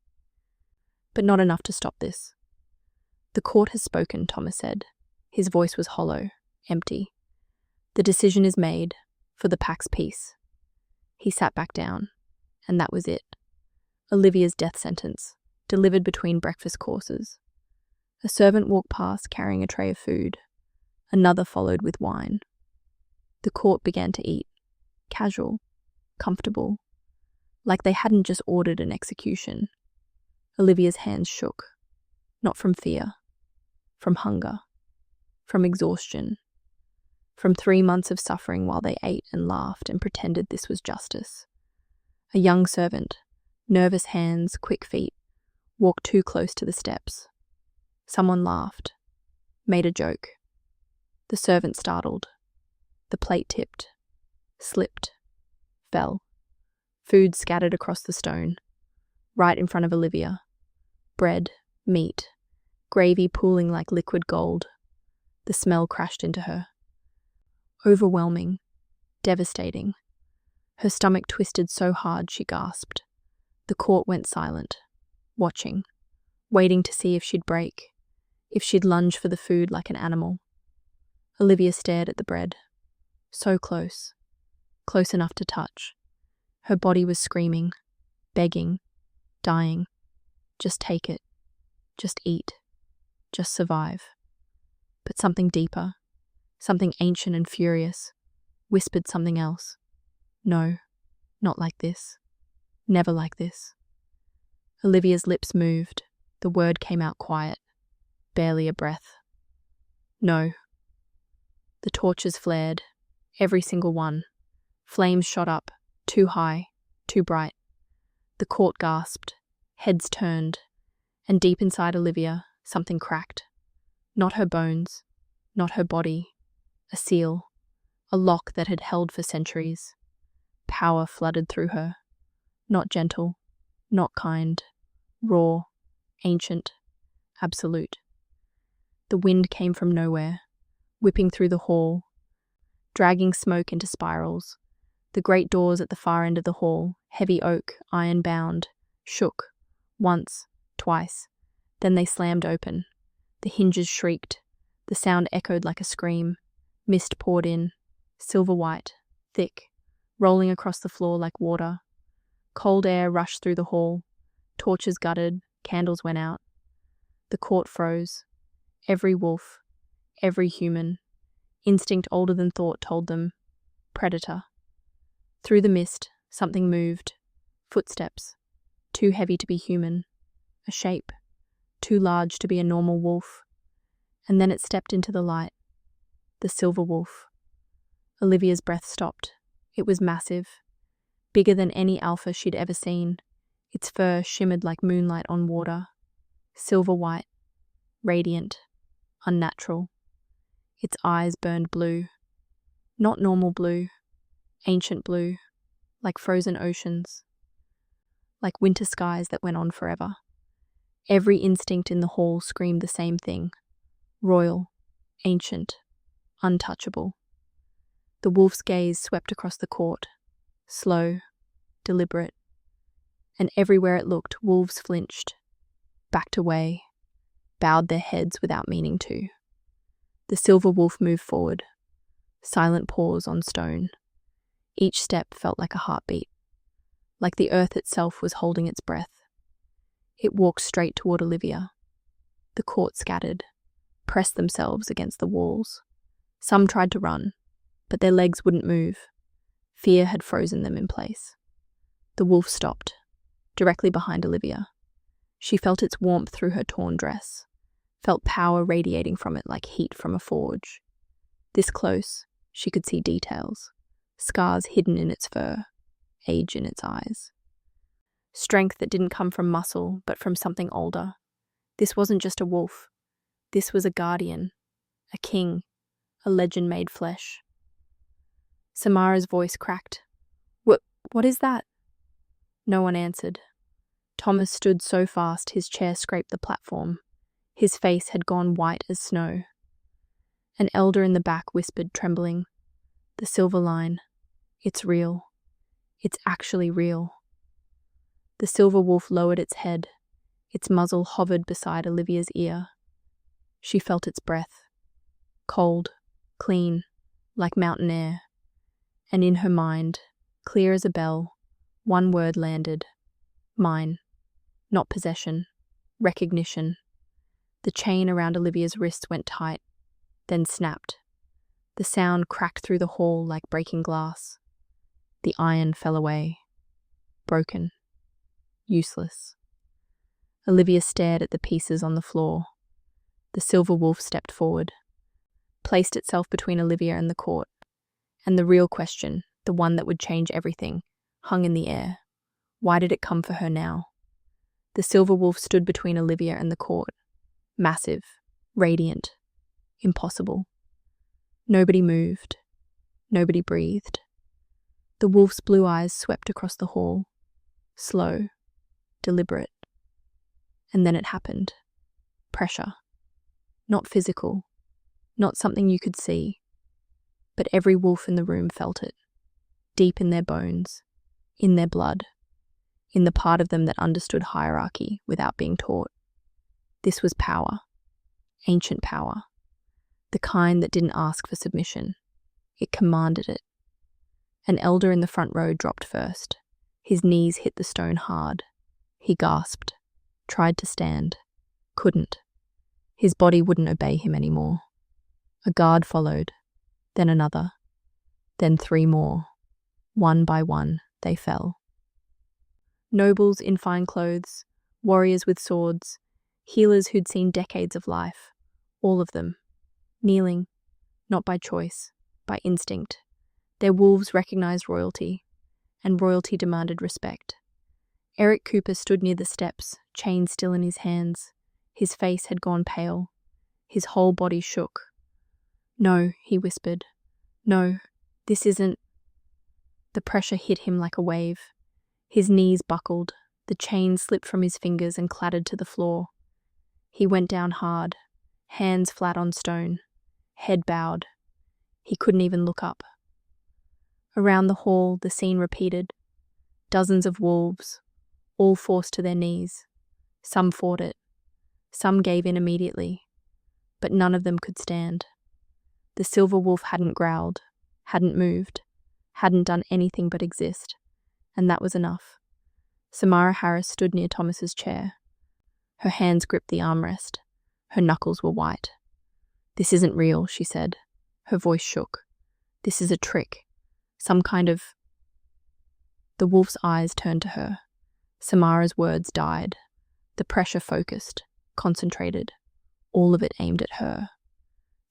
But not enough to stop this. "The court has spoken," Thomas said. His voice was hollow, empty. "The decision is made, for the pack's peace." He sat back down, and that was it. Olivia's death sentence, delivered between breakfast courses. A servant walked past carrying a tray of food. Another followed with wine. The court began to eat, casual, comfortable, like they hadn't just ordered an execution. Olivia's hands shook, not from fear, from hunger, from exhaustion, from 3 months of suffering while they ate and laughed and pretended this was justice. A young servant, nervous hands, quick feet, walked too close to the steps. Someone laughed, made a joke. The servant startled. The plate tipped, slipped, fell. Food scattered across the stone, right in front of Olivia. Bread, meat, gravy pooling like liquid gold. The smell crashed into her. Overwhelming, devastating. Her stomach twisted so hard she gasped. The court went silent, watching, waiting to see if she'd break, if she'd lunge for the food like an animal. Olivia stared at the bread. So close, close enough to touch. Her body was screaming, begging, dying. Just take it. Just eat. Just survive. But something deeper, something ancient and furious, whispered something else. No, not like this. Never like this. Olivia's lips moved. The word came out quiet, barely a breath. No. The torches flared, every single one. Flames shot up, too high, too bright. The court gasped, heads turned, and deep inside Olivia, something cracked. Not her bones, not her body. A seal, a lock that had held for centuries. Power flooded through her. Not gentle, not kind, raw, ancient, absolute. The wind came from nowhere, whipping through the hall, dragging smoke into spirals. The great doors at the far end of the hall, heavy oak, iron-bound, shook, once, twice. Then they slammed open. The hinges shrieked. The sound echoed like a scream. Mist poured in, silver white, thick, rolling across the floor like water. Cold air rushed through the hall. Torches guttered, candles went out. The court froze. Every wolf, every human, instinct older than thought told them, predator. Through the mist, something moved. Footsteps, too heavy to be human. A shape, too large to be a normal wolf. And then it stepped into the light. The silver wolf. Olivia's breath stopped. It was massive, bigger than any alpha she'd ever seen. Its fur shimmered like moonlight on water. Silver white, radiant, unnatural. Its eyes burned blue. Not normal blue, ancient blue, like frozen oceans. Like winter skies that went on forever. Every instinct in the hall screamed the same thing. Royal, ancient, untouchable. The wolf's gaze swept across the court, slow, deliberate. And everywhere it looked, wolves flinched, backed away, bowed their heads without meaning to. The silver wolf moved forward, silent pause on stone. Each step felt like a heartbeat, like the earth itself was holding its breath. It walked straight toward Olivia. The court scattered, pressed themselves against the walls. Some tried to run, but their legs wouldn't move. Fear had frozen them in place. The wolf stopped, directly behind Olivia. She felt its warmth through her torn dress, felt power radiating from it like heat from a forge. This close, she could see details, scars hidden in its fur, age in its eyes. Strength that didn't come from muscle, but from something older. This wasn't just a wolf. This was a guardian, a king, a legend made flesh. Samara's voice cracked. What is that?" No one answered. Thomas stood so fast his chair scraped the platform. His face had gone white as snow. An elder in the back whispered, trembling, "The silver line. It's real. It's actually real." The silver wolf lowered its head. Its muzzle hovered beside Olivia's ear. She felt its breath. Cold, clean, like mountain air. And in her mind, clear as a bell, one word landed. Mine. Not possession. Recognition. The chain around Olivia's wrist went tight, then snapped. The sound cracked through the hall like breaking glass. The iron fell away. Broken. Useless. Olivia stared at the pieces on the floor. The silver wolf stepped forward, placed itself between Olivia and the court. And the real question, the one that would change everything, hung in the air. Why did it come for her now? The silver wolf stood between Olivia and the court. Massive, radiant, impossible. Nobody moved. Nobody breathed. The wolf's blue eyes swept across the hall. Slow, deliberate. And then it happened. Pressure. Not physical. Not something you could see. But every wolf in the room felt it. Deep in their bones. In their blood. In the part of them that understood hierarchy without being taught. This was power. Ancient power. The kind that didn't ask for submission. It commanded it. An elder in the front row dropped first. His knees hit the stone hard. He gasped. Tried to stand. Couldn't. His body wouldn't obey him anymore. A guard followed. Then another. Then 3 more. One by one, they fell. Nobles in fine clothes, warriors with swords, healers who'd seen decades of life, all of them, kneeling, not by choice, by instinct. Their wolves recognized royalty, and royalty demanded respect. Eric Cooper stood near the steps, chain still in his hands. His face had gone pale. His whole body shook. "No," he whispered. "No, this isn't." The pressure hit him like a wave. His knees buckled. The chain slipped from his fingers and clattered to the floor. He went down hard, hands flat on stone, head bowed. He couldn't even look up. Around the hall, the scene repeated. Dozens of wolves, all forced to their knees. Some fought it. Some gave in immediately. But none of them could stand. The silver wolf hadn't growled, hadn't moved, hadn't done anything but exist. And that was enough. Samara Harris stood near Thomas's chair. Her hands gripped the armrest. Her knuckles were white. "This isn't real," she said. Her voice shook. "This is a trick. Some kind of..." The wolf's eyes turned to her. Samara's words died. The pressure focused, concentrated, all of it aimed at her.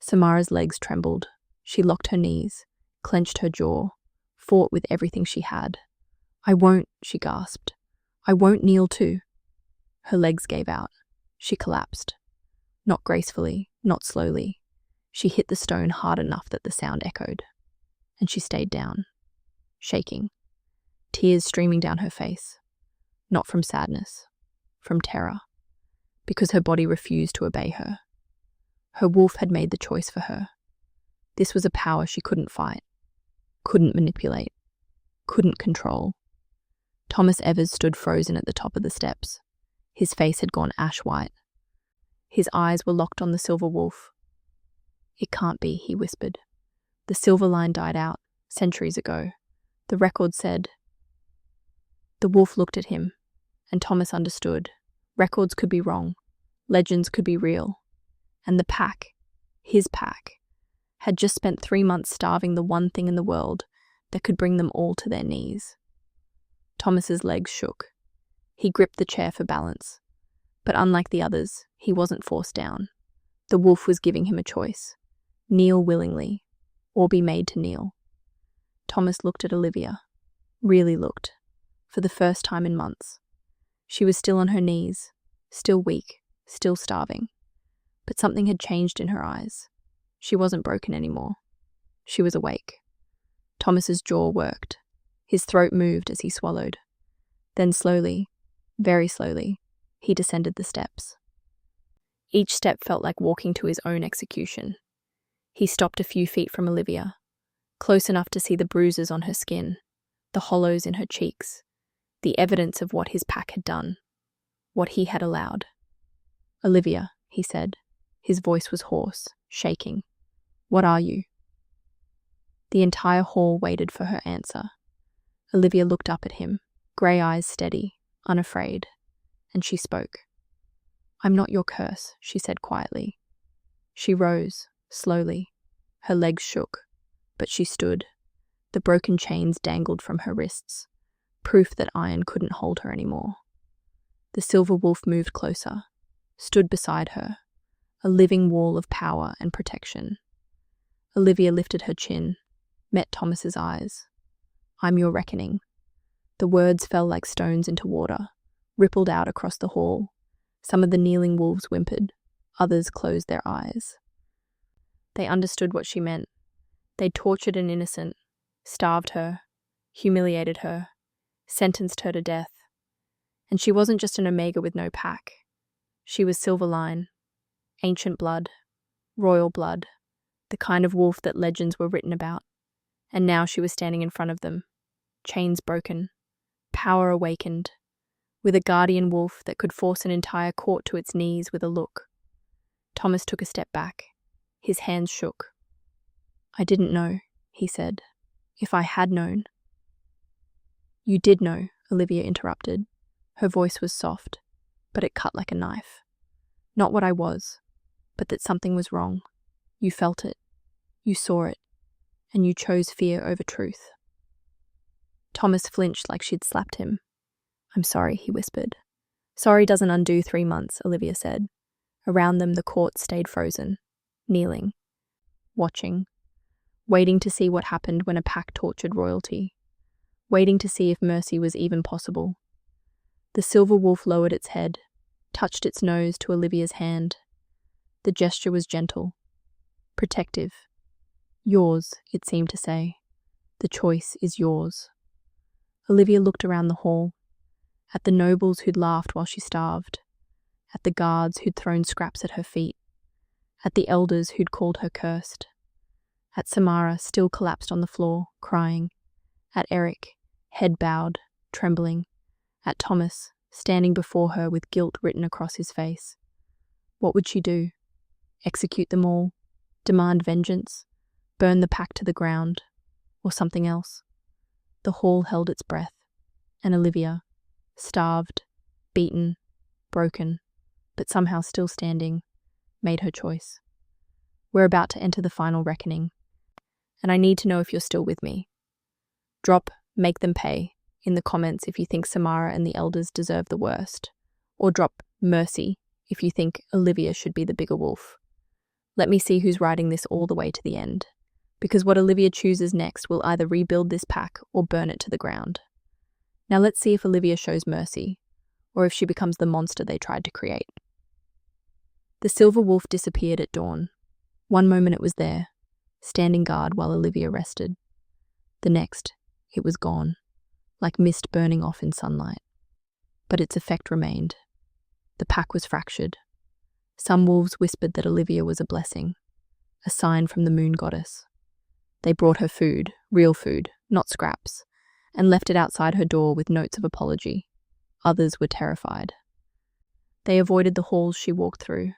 Samara's legs trembled. She locked her knees, clenched her jaw, fought with everything she had. "I won't," she gasped. "I won't kneel too." Her legs gave out. She collapsed. Not gracefully, not slowly. She hit the stone hard enough that the sound echoed. And she stayed down, shaking, tears streaming down her face. Not from sadness, from terror. Because her body refused to obey her. Her wolf had made the choice for her. This was a power she couldn't fight, couldn't manipulate, couldn't control. Thomas Evers stood frozen at the top of the steps. His face had gone ash white. His eyes were locked on the silver wolf. "It can't be," he whispered. "The silver line died out, centuries ago. The record said..." The wolf looked at him, and Thomas understood. Records could be wrong. Legends could be real. And the pack, his pack, had just spent 3 months starving the one thing in the world that could bring them all to their knees. Thomas's legs shook. He gripped the chair for balance. But unlike the others, he wasn't forced down. The wolf was giving him a choice. Kneel willingly, or be made to kneel. Thomas looked at Olivia. Really looked. For the first time in months. She was still on her knees, still weak, still starving. But something had changed in her eyes. She wasn't broken anymore. She was awake. Thomas's jaw worked. His throat moved as he swallowed. Then slowly, very slowly, he descended the steps. Each step felt like walking to his own execution. He stopped a few feet from Olivia, close enough to see the bruises on her skin, the hollows in her cheeks, the evidence of what his pack had done, what he had allowed. "Olivia," he said. His voice was hoarse, shaking. "What are you?" The entire hall waited for her answer. Olivia looked up at him, grey eyes steady, unafraid, and she spoke. "I'm not your curse," she said quietly. She rose, slowly. Her legs shook, but she stood. The broken chains dangled from her wrists, proof that iron couldn't hold her anymore. The silver wolf moved closer, stood beside her, a living wall of power and protection. Olivia lifted her chin, met Thomas's eyes. "I'm your reckoning." The words fell like stones into water, rippled out across the hall. Some of the kneeling wolves whimpered, others closed their eyes. They understood what she meant. They'd tortured an innocent, starved her, humiliated her, sentenced her to death. And she wasn't just an Omega with no pack. She was Silverline, ancient blood, royal blood, the kind of wolf that legends were written about. And now she was standing in front of them, chains broken, power awakened, with a guardian wolf that could force an entire court to its knees with a look. Thomas took a step back. His hands shook. "I didn't know," he said. "If I had known." "You did know," Olivia interrupted. Her voice was soft, but it cut like a knife. "Not what I was, but that something was wrong. You felt it. You saw it. And you chose fear over truth." Thomas flinched like she'd slapped him. "I'm sorry," he whispered. "Sorry doesn't undo 3 months," Olivia said. Around them the court stayed frozen, kneeling, watching, waiting to see what happened when a pack tortured royalty, waiting to see if mercy was even possible. The silver wolf lowered its head, touched its nose to Olivia's hand. The gesture was gentle, protective. "Yours," it seemed to say. "The choice is yours." Olivia looked around the hall, at the nobles who'd laughed while she starved, at the guards who'd thrown scraps at her feet, at the elders who'd called her cursed, at Samara still collapsed on the floor, crying, at Eric, head bowed, trembling, at Thomas, standing before her with guilt written across his face. What would she do? Execute them all? Demand vengeance? Burn the pack to the ground? Or something else? The hall held its breath, and Olivia, starved, beaten, broken, but somehow still standing, made her choice. "We're about to enter the final reckoning, and I need to know if you're still with me. Drop, make them pay, in the comments if you think Samara and the elders deserve the worst, or drop mercy if you think Olivia should be the bigger wolf. Let me see who's riding this all the way to the end, because what Olivia chooses next will either rebuild this pack or burn it to the ground. Now let's see if Olivia shows mercy, or if she becomes the monster they tried to create." The silver wolf disappeared at dawn. One moment it was there, standing guard while Olivia rested. The next, it was gone, like mist burning off in sunlight. But its effect remained. The pack was fractured. Some wolves whispered that Olivia was a blessing, a sign from the moon goddess. They brought her food, real food, not scraps, and left it outside her door with notes of apology. Others were terrified. They avoided the halls she walked through,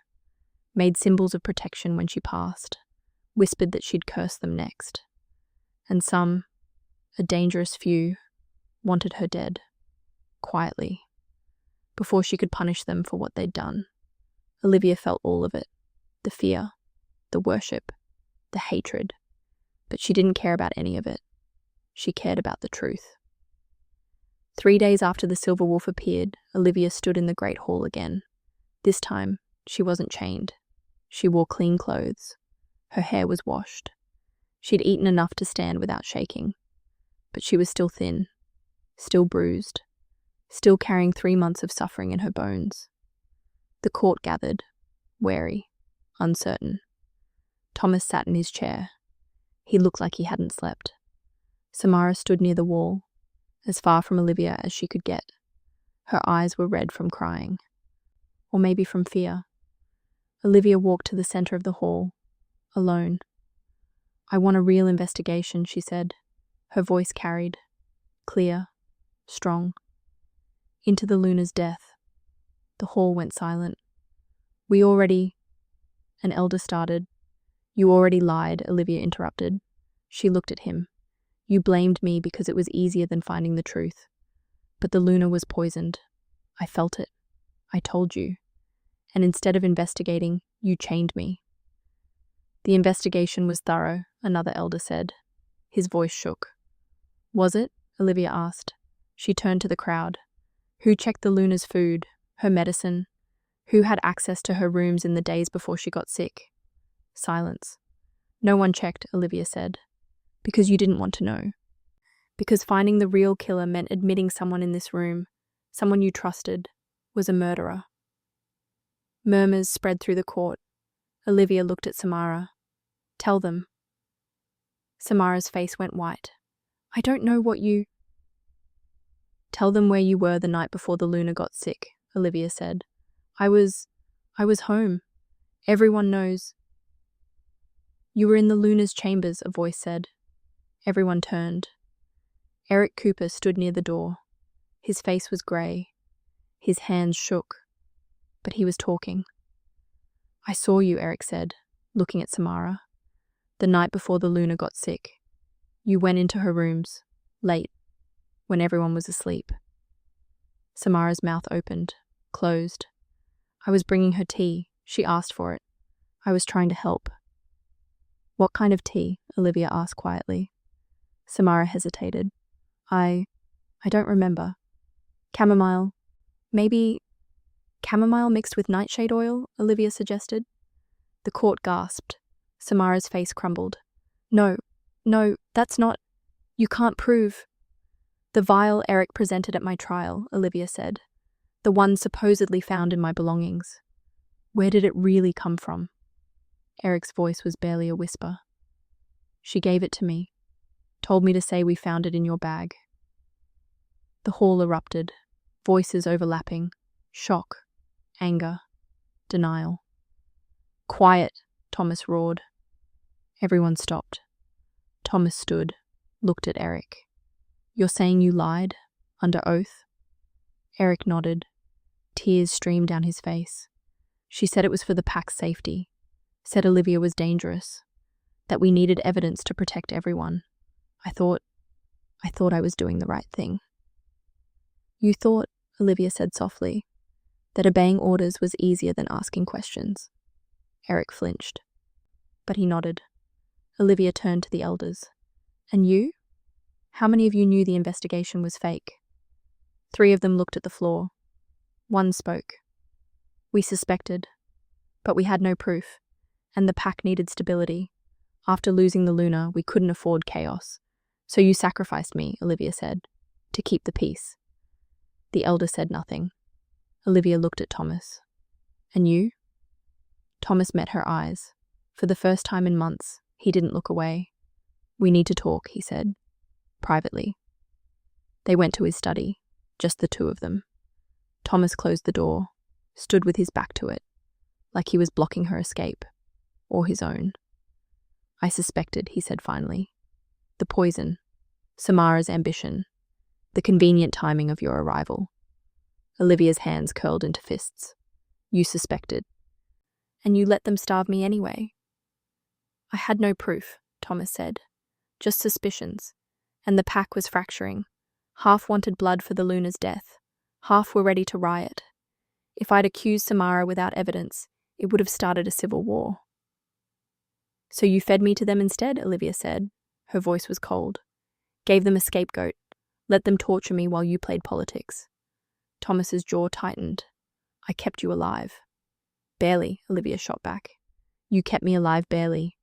made symbols of protection when she passed, whispered that she'd curse them next. And some, a dangerous few, wanted her dead, quietly, before she could punish them for what they'd done. Olivia felt all of it, the fear, the worship, the hatred, but she didn't care about any of it. She cared about the truth. 3 days after the silver wolf appeared, Olivia stood in the great hall again. This time, she wasn't chained. She wore clean clothes. Her hair was washed. She'd eaten enough to stand without shaking. But she was still thin, still bruised, still carrying 3 months of suffering in her bones. The court gathered, wary, uncertain. Thomas sat in his chair. He looked like he hadn't slept. Samara stood near the wall, as far from Olivia as she could get. Her eyes were red from crying. Or maybe from fear. Olivia walked to the center of the hall, alone. "I want a real investigation," she said. Her voice carried, clear, strong. "Into the Luna's death." The hall went silent. An elder started. "You already lied," Olivia interrupted. She looked at him. "You blamed me because it was easier than finding the truth. But the Luna was poisoned. I felt it. I told you. And instead of investigating, you chained me." "The investigation was thorough," another elder said. His voice shook. "Was it?" Olivia asked. She turned to the crowd. "Who checked the Luna's food, her medicine? Who had access to her rooms in the days before she got sick?" Silence. "No one checked," Olivia said. "Because you didn't want to know. Because finding the real killer meant admitting someone in this room, someone you trusted, was a murderer." Murmurs spread through the court. Olivia looked at Samara. "Tell them." Samara's face went white. "I don't know what you—" "Tell them where you were the night before the Luna got sick," Olivia said. I was home. Everyone knows." "You were in the Luna's chambers," a voice said. Everyone turned. Eric Cooper stood near the door. His face was grey. His hands shook. But he was talking. "I saw you," Eric said, looking at Samara. "The night before the Luna got sick. You went into her rooms, late, when everyone was asleep." Samara's mouth opened, closed. "I was bringing her tea. She asked for it. I was trying to help." "What kind of tea?" Olivia asked quietly. Samara hesitated. I don't remember. Chamomile. Maybe chamomile mixed with nightshade oil," Olivia suggested. The court gasped. Samara's face crumbled. No, that's not. You can't prove." "The vial Eric presented at my trial," Olivia said. "The one supposedly found in my belongings. Where did it really come from?" Eric's voice was barely a whisper. "She gave it to me. Told me to say we found it in your bag." The hall erupted, voices overlapping, shock, anger, denial. "Quiet," Thomas roared. Everyone stopped. Thomas stood, looked at Eric. "You're saying you lied? Under oath?" Eric nodded. Tears streamed down his face. "She said it was for the pack's safety. Said Olivia was dangerous. That we needed evidence to protect everyone. I thought I was doing the right thing." "You thought," Olivia said softly, "that obeying orders was easier than asking questions." Eric flinched. But he nodded. Olivia turned to the elders. "And you? How many of you knew the investigation was fake?" 3 of them looked at the floor. One spoke. "We suspected, but we had no proof, and the pack needed stability. After losing the Luna, we couldn't afford chaos. So you sacrificed me," Olivia said, "to keep the peace." The elder said nothing. Olivia looked at Thomas. "And you?" Thomas met her eyes. For the first time in months, he didn't look away. "We need to talk," he said, privately. They went to his study, just the 2 of them. Thomas closed the door, stood with his back to it, like he was blocking her escape, or his own. "I suspected," he said finally. "The poison, Samara's ambition, the convenient timing of your arrival." Olivia's hands curled into fists. "You suspected. And you let them starve me anyway." "I had no proof," Thomas said. "Just suspicions. And the pack was fracturing. Half wanted blood for the Luna's death. Half were ready to riot. If I'd accused Samara without evidence, it would have started a civil war." "So you fed me to them instead," Olivia said. Her voice was cold. "Gave them a scapegoat. Let them torture me while you played politics." Thomas's jaw tightened. "I kept you alive." "Barely," Olivia shot back. "You kept me alive barely.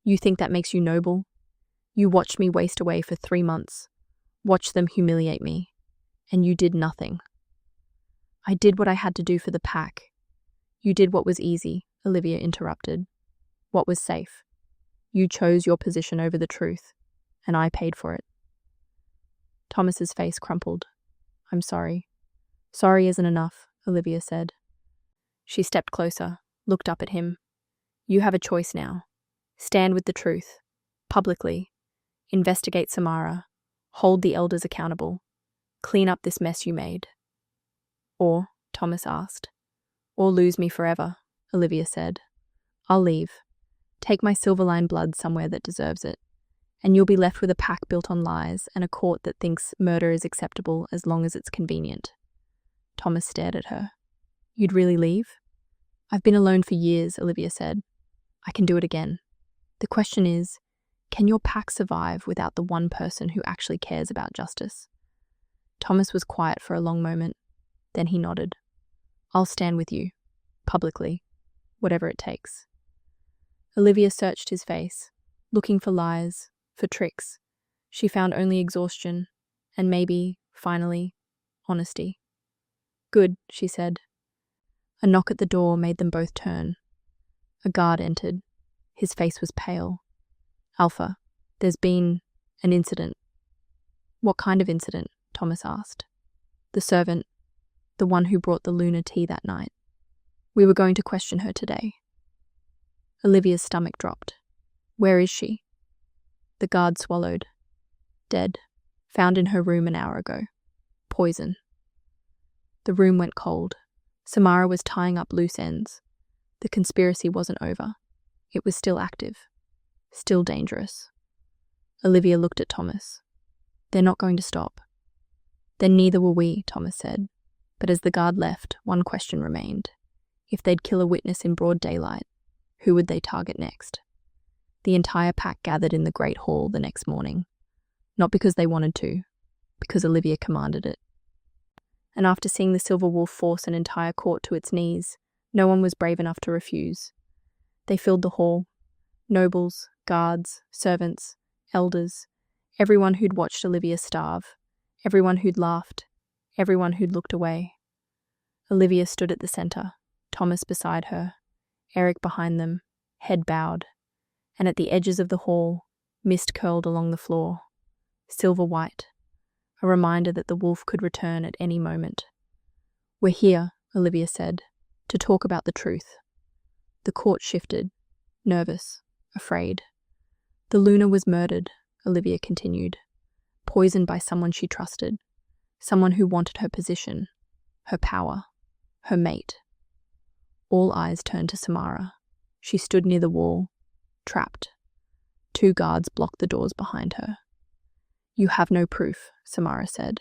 You think that makes you noble? You watched me waste away for 3 months. Watched them humiliate me. And you did nothing." "I did what I had to do for the pack." "You did what was easy," Olivia interrupted. "What was safe. You chose your position over the truth, and I paid for it." Thomas's face crumpled. "I'm sorry." Sorry isn't enough, Olivia said. She stepped closer, looked up at him. You have a choice now. Stand with the truth. Publicly. Investigate Samara. Hold the elders accountable. Clean up this mess you made. Or, Thomas asked. Or lose me forever, Olivia said. I'll leave. Take my Silverline blood somewhere that deserves it. And you'll be left with a pack built on lies and a court that thinks murder is acceptable as long as it's convenient. Thomas stared at her. You'd really leave? I've been alone for years, Olivia said. I can do it again. The question is, can your pack survive without the one person who actually cares about justice? Thomas was quiet for a long moment. Then he nodded. I'll stand with you. Publicly. Whatever it takes. Olivia searched his face, looking for lies, for tricks. She found only exhaustion, and maybe, finally, honesty. Good, she said. A knock at the door made them both turn. A guard entered. His face was pale. Alpha, there's been an incident. What kind of incident? Thomas asked. The servant, the one who brought the Luna tea that night. We were going to question her today. Olivia's stomach dropped. Where is she? The guard swallowed. Dead. Found in her room an hour ago. Poison. The room went cold. Samara was tying up loose ends. The conspiracy wasn't over. It was still active. Still dangerous. Olivia looked at Thomas. They're not going to stop. Then neither were we, Thomas said. But as the guard left, one question remained. If they'd kill a witness in broad daylight, who would they target next? The entire pack gathered in the Great Hall the next morning. Not because they wanted to, because Olivia commanded it. And after seeing the Silver Wolf force an entire court to its knees, no one was brave enough to refuse. They filled the hall. Nobles, guards, servants, elders, everyone who'd watched Olivia starve, everyone who'd laughed, everyone who'd looked away. Olivia stood at the center, Thomas beside her, Eric behind them, head bowed, and at the edges of the hall, mist curled along the floor, silver white, a reminder that the wolf could return at any moment. We're here, Olivia said, to talk about the truth. The court shifted, nervous, afraid. The Luna was murdered, Olivia continued, poisoned by someone she trusted, someone who wanted her position, her power, her mate. All eyes turned to Samara. She stood near the wall, trapped. 2 guards blocked the doors behind her. You have no proof, Samara said,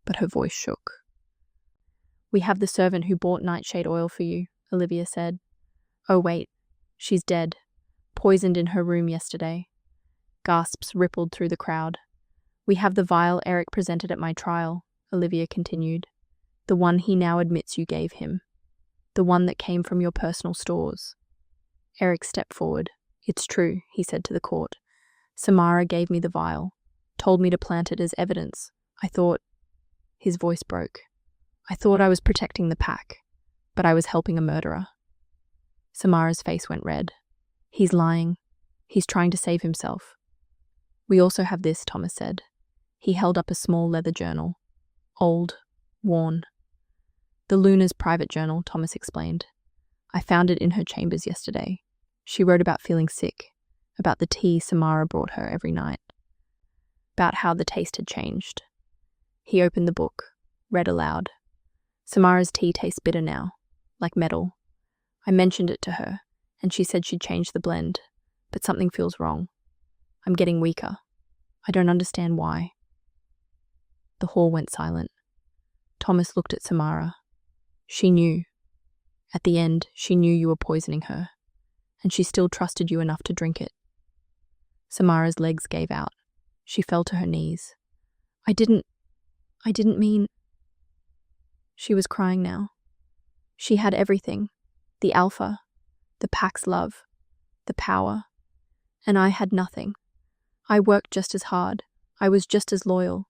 but her voice shook. We have the servant who bought nightshade oil for you, Olivia said. Oh wait, she's dead, poisoned in her room yesterday. Gasps rippled through the crowd. We have the vial Eric presented at my trial, Olivia continued. The one he now admits you gave him. The one that came from your personal stores. Eric stepped forward. It's true, he said to the court. Samara gave me the vial, told me to plant it as evidence. I thought... His voice broke. I thought I was protecting the pack, but I was helping a murderer. Samara's face went red. He's lying. He's trying to save himself. We also have this, Thomas said. He held up a small leather journal. Old, worn. The Luna's private journal, Thomas explained. I found it in her chambers yesterday. She wrote about feeling sick, about the tea Samara brought her every night, about how the taste had changed. He opened the book, read aloud. Samara's tea tastes bitter now, like metal. I mentioned it to her, and she said she'd change the blend, but something feels wrong. I'm getting weaker. I don't understand why. The hall went silent. Thomas looked at Samara. She knew. At the end, she knew you were poisoning her, and she still trusted you enough to drink it. Samara's legs gave out. She fell to her knees. I didn't mean... She was crying now. She had everything. The alpha, the pack's love, the power. And I had nothing. I worked just as hard. I was just as loyal.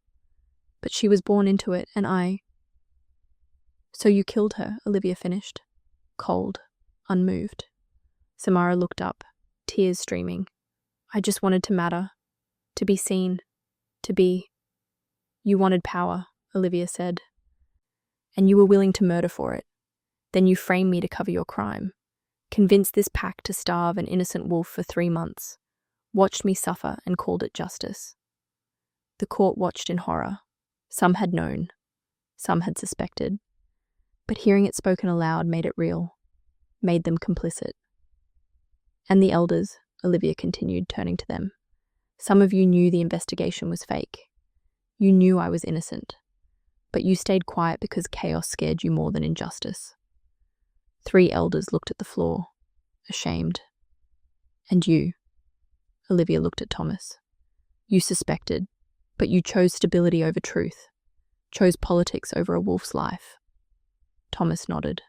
But she was born into it, and I... So you killed her, Olivia finished. Cold, unmoved. Samara looked up, tears streaming. I just wanted to matter. To be seen. To be... You wanted power, Olivia said. And you were willing to murder for it. Then you framed me to cover your crime. Convinced this pack to starve an innocent wolf for 3 months. Watched me suffer and called it justice. The court watched in horror. Some had known. Some had suspected. But hearing it spoken aloud made it real. Made them complicit. And the elders, Olivia continued, turning to them. Some of you knew the investigation was fake. You knew I was innocent. But you stayed quiet because chaos scared you more than injustice. 3 elders looked at the floor, ashamed. And you, Olivia looked at Thomas. You suspected, but you chose stability over truth, chose politics over a wolf's life. Thomas nodded.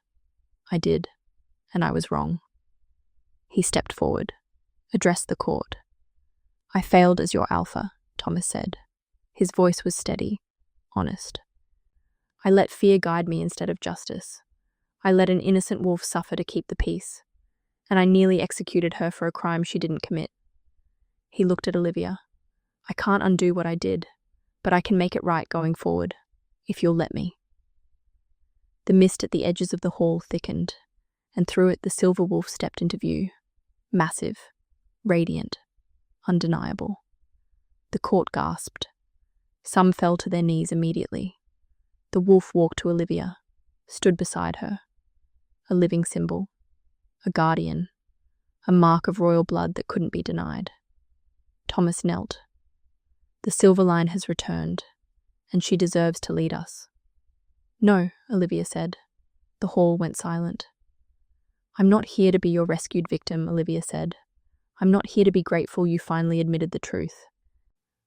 I did, and I was wrong. He stepped forward, addressed the court. I failed as your alpha, Thomas said. His voice was steady, honest. I let fear guide me instead of justice. I let an innocent wolf suffer to keep the peace, and I nearly executed her for a crime she didn't commit. He looked at Olivia. I can't undo what I did, but I can make it right going forward, if you'll let me. The mist at the edges of the hall thickened, and through it the silver wolf stepped into view, massive, radiant, undeniable. The court gasped. Some fell to their knees immediately. The wolf walked to Olivia, stood beside her. A living symbol, a guardian, a mark of royal blood that couldn't be denied. Thomas knelt. The silver line has returned, and she deserves to lead us. No, Olivia said. The hall went silent. I'm not here to be your rescued victim, Olivia said. I'm not here to be grateful you finally admitted the truth.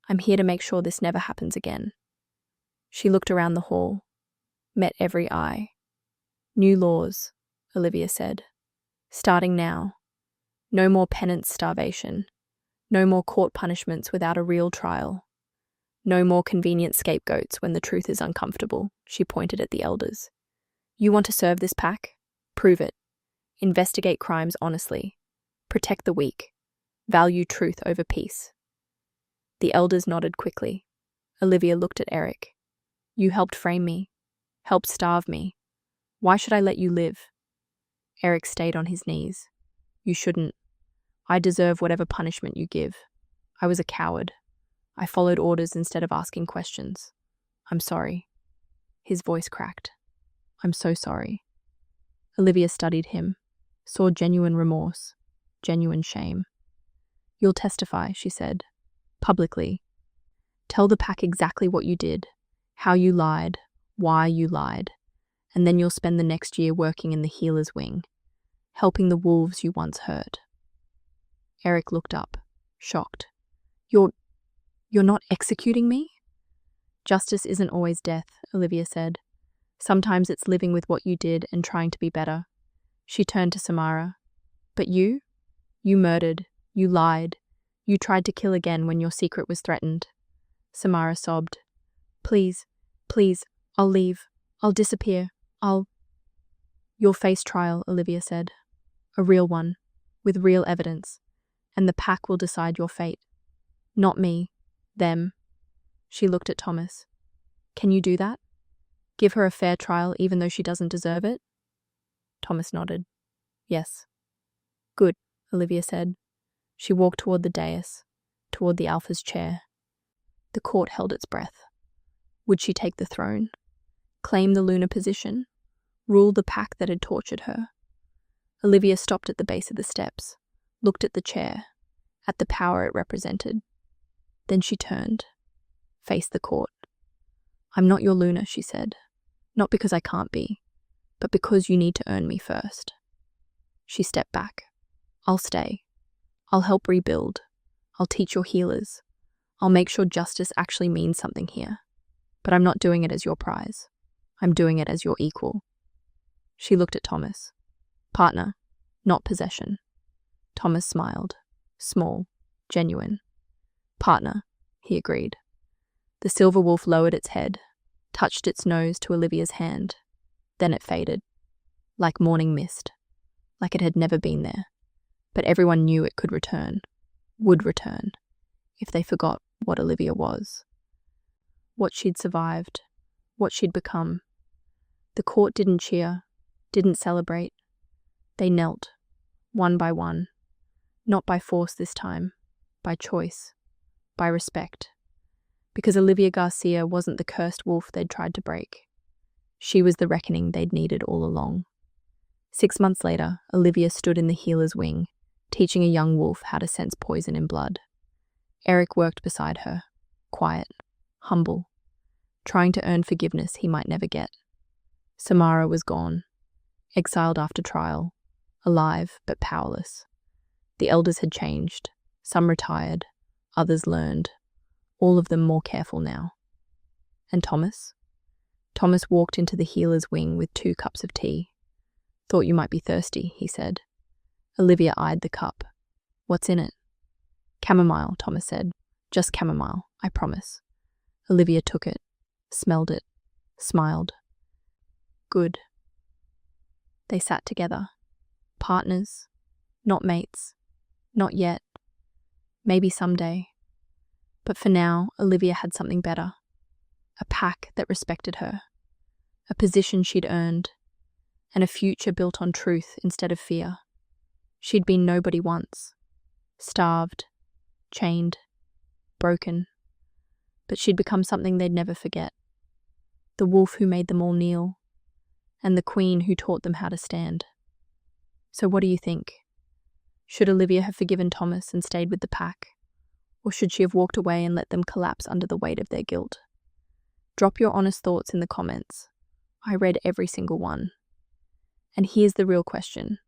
I'm here to make sure this never happens again. She looked around the hall, met every eye. New laws, Olivia said. Starting now. No more penance starvation. No more court punishments without a real trial. No more convenient scapegoats when the truth is uncomfortable, she pointed at the elders. You want to serve this pack? Prove it. Investigate crimes honestly. Protect the weak. Value truth over peace. The elders nodded quickly. Olivia looked at Eric. You helped frame me. Helped starve me. Why should I let you live? Eric stayed on his knees. You shouldn't. I deserve whatever punishment you give. I was a coward. I followed orders instead of asking questions. I'm sorry. His voice cracked. I'm so sorry. Olivia studied him, saw genuine remorse, genuine shame. You'll testify, she said, publicly. Tell the pack exactly what you did, how you lied, why you lied, and then you'll spend the next year working in the healer's wing, helping the wolves you once hurt. Eric looked up, shocked. You're not executing me? Justice isn't always death, Olivia said. Sometimes it's living with what you did and trying to be better. She turned to Samara. But you? You murdered. You lied. You tried to kill again when your secret was threatened. Samara sobbed. Please, please, I'll leave. I'll disappear. You'll face trial, Olivia said. A real one, with real evidence, and the pack will decide your fate. Not me. Them. She looked at Thomas. Can you do that? Give her a fair trial even though she doesn't deserve it? Thomas nodded. Yes. Good, Olivia said. She walked toward the dais, toward the Alpha's chair. The court held its breath. Would she take the throne? Claim the lunar position? Rule the pack that had tortured her? Olivia stopped at the base of the steps, looked at the chair, at the power it represented. Then she turned, faced the court. I'm not your Luna, she said. Not because I can't be, but because you need to earn me first. She stepped back. I'll stay. I'll help rebuild. I'll teach your healers. I'll make sure justice actually means something here. But I'm not doing it as your prize. I'm doing it as your equal. She looked at Thomas. Partner, not possession. Thomas smiled. Small, genuine. Partner, he agreed. The silver wolf lowered its head, touched its nose to Olivia's hand. Then it faded, like morning mist, like it had never been there. But everyone knew it could return, would return, if they forgot what Olivia was. What she'd survived, what she'd become. The court didn't cheer, didn't celebrate. They knelt, one by one, not by force this time, by choice, by respect. Because Olivia Garcia wasn't the cursed wolf they'd tried to break. She was the reckoning they'd needed all along. 6 months later, Olivia stood in the healer's wing, teaching a young wolf how to sense poison in blood. Eric worked beside her, quiet, humble, trying to earn forgiveness he might never get. Samara was gone, exiled after trial, alive but powerless. The elders had changed. Some retired, others learned, all of them more careful now. And Thomas? Thomas walked into the healer's wing with 2 cups of tea. "Thought you might be thirsty," he said. Olivia eyed the cup. "What's in it?" "Chamomile," Thomas said. "Just chamomile, I promise." Olivia took it, smelled it, smiled. Good. They sat together. Partners, not mates. Not yet. Maybe someday. But for now, Olivia had something better. A pack that respected her. A position she'd earned. And a future built on truth instead of fear. She'd been nobody once. Starved. Chained. Broken. But she'd become something they'd never forget. The wolf who made them all kneel. And the queen who taught them how to stand. So what do you think? Should Olivia have forgiven Thomas and stayed with the pack? Or should she have walked away and let them collapse under the weight of their guilt? Drop your honest thoughts in the comments. I read every single one. And here's the real question.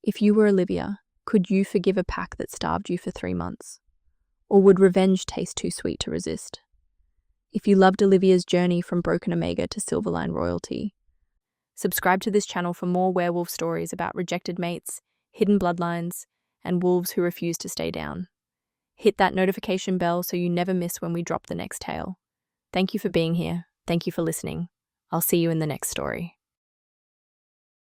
If you were Olivia, could you forgive a pack that starved you for 3 months? Or would revenge taste too sweet to resist? If you loved Olivia's journey from Broken Omega to Silverline royalty, subscribe to this channel for more werewolf stories about rejected mates, hidden bloodlines, and wolves who refuse to stay down. Hit that notification bell so you never miss when we drop the next tale. Thank you for being here. Thank you for listening. I'll see you in the next story.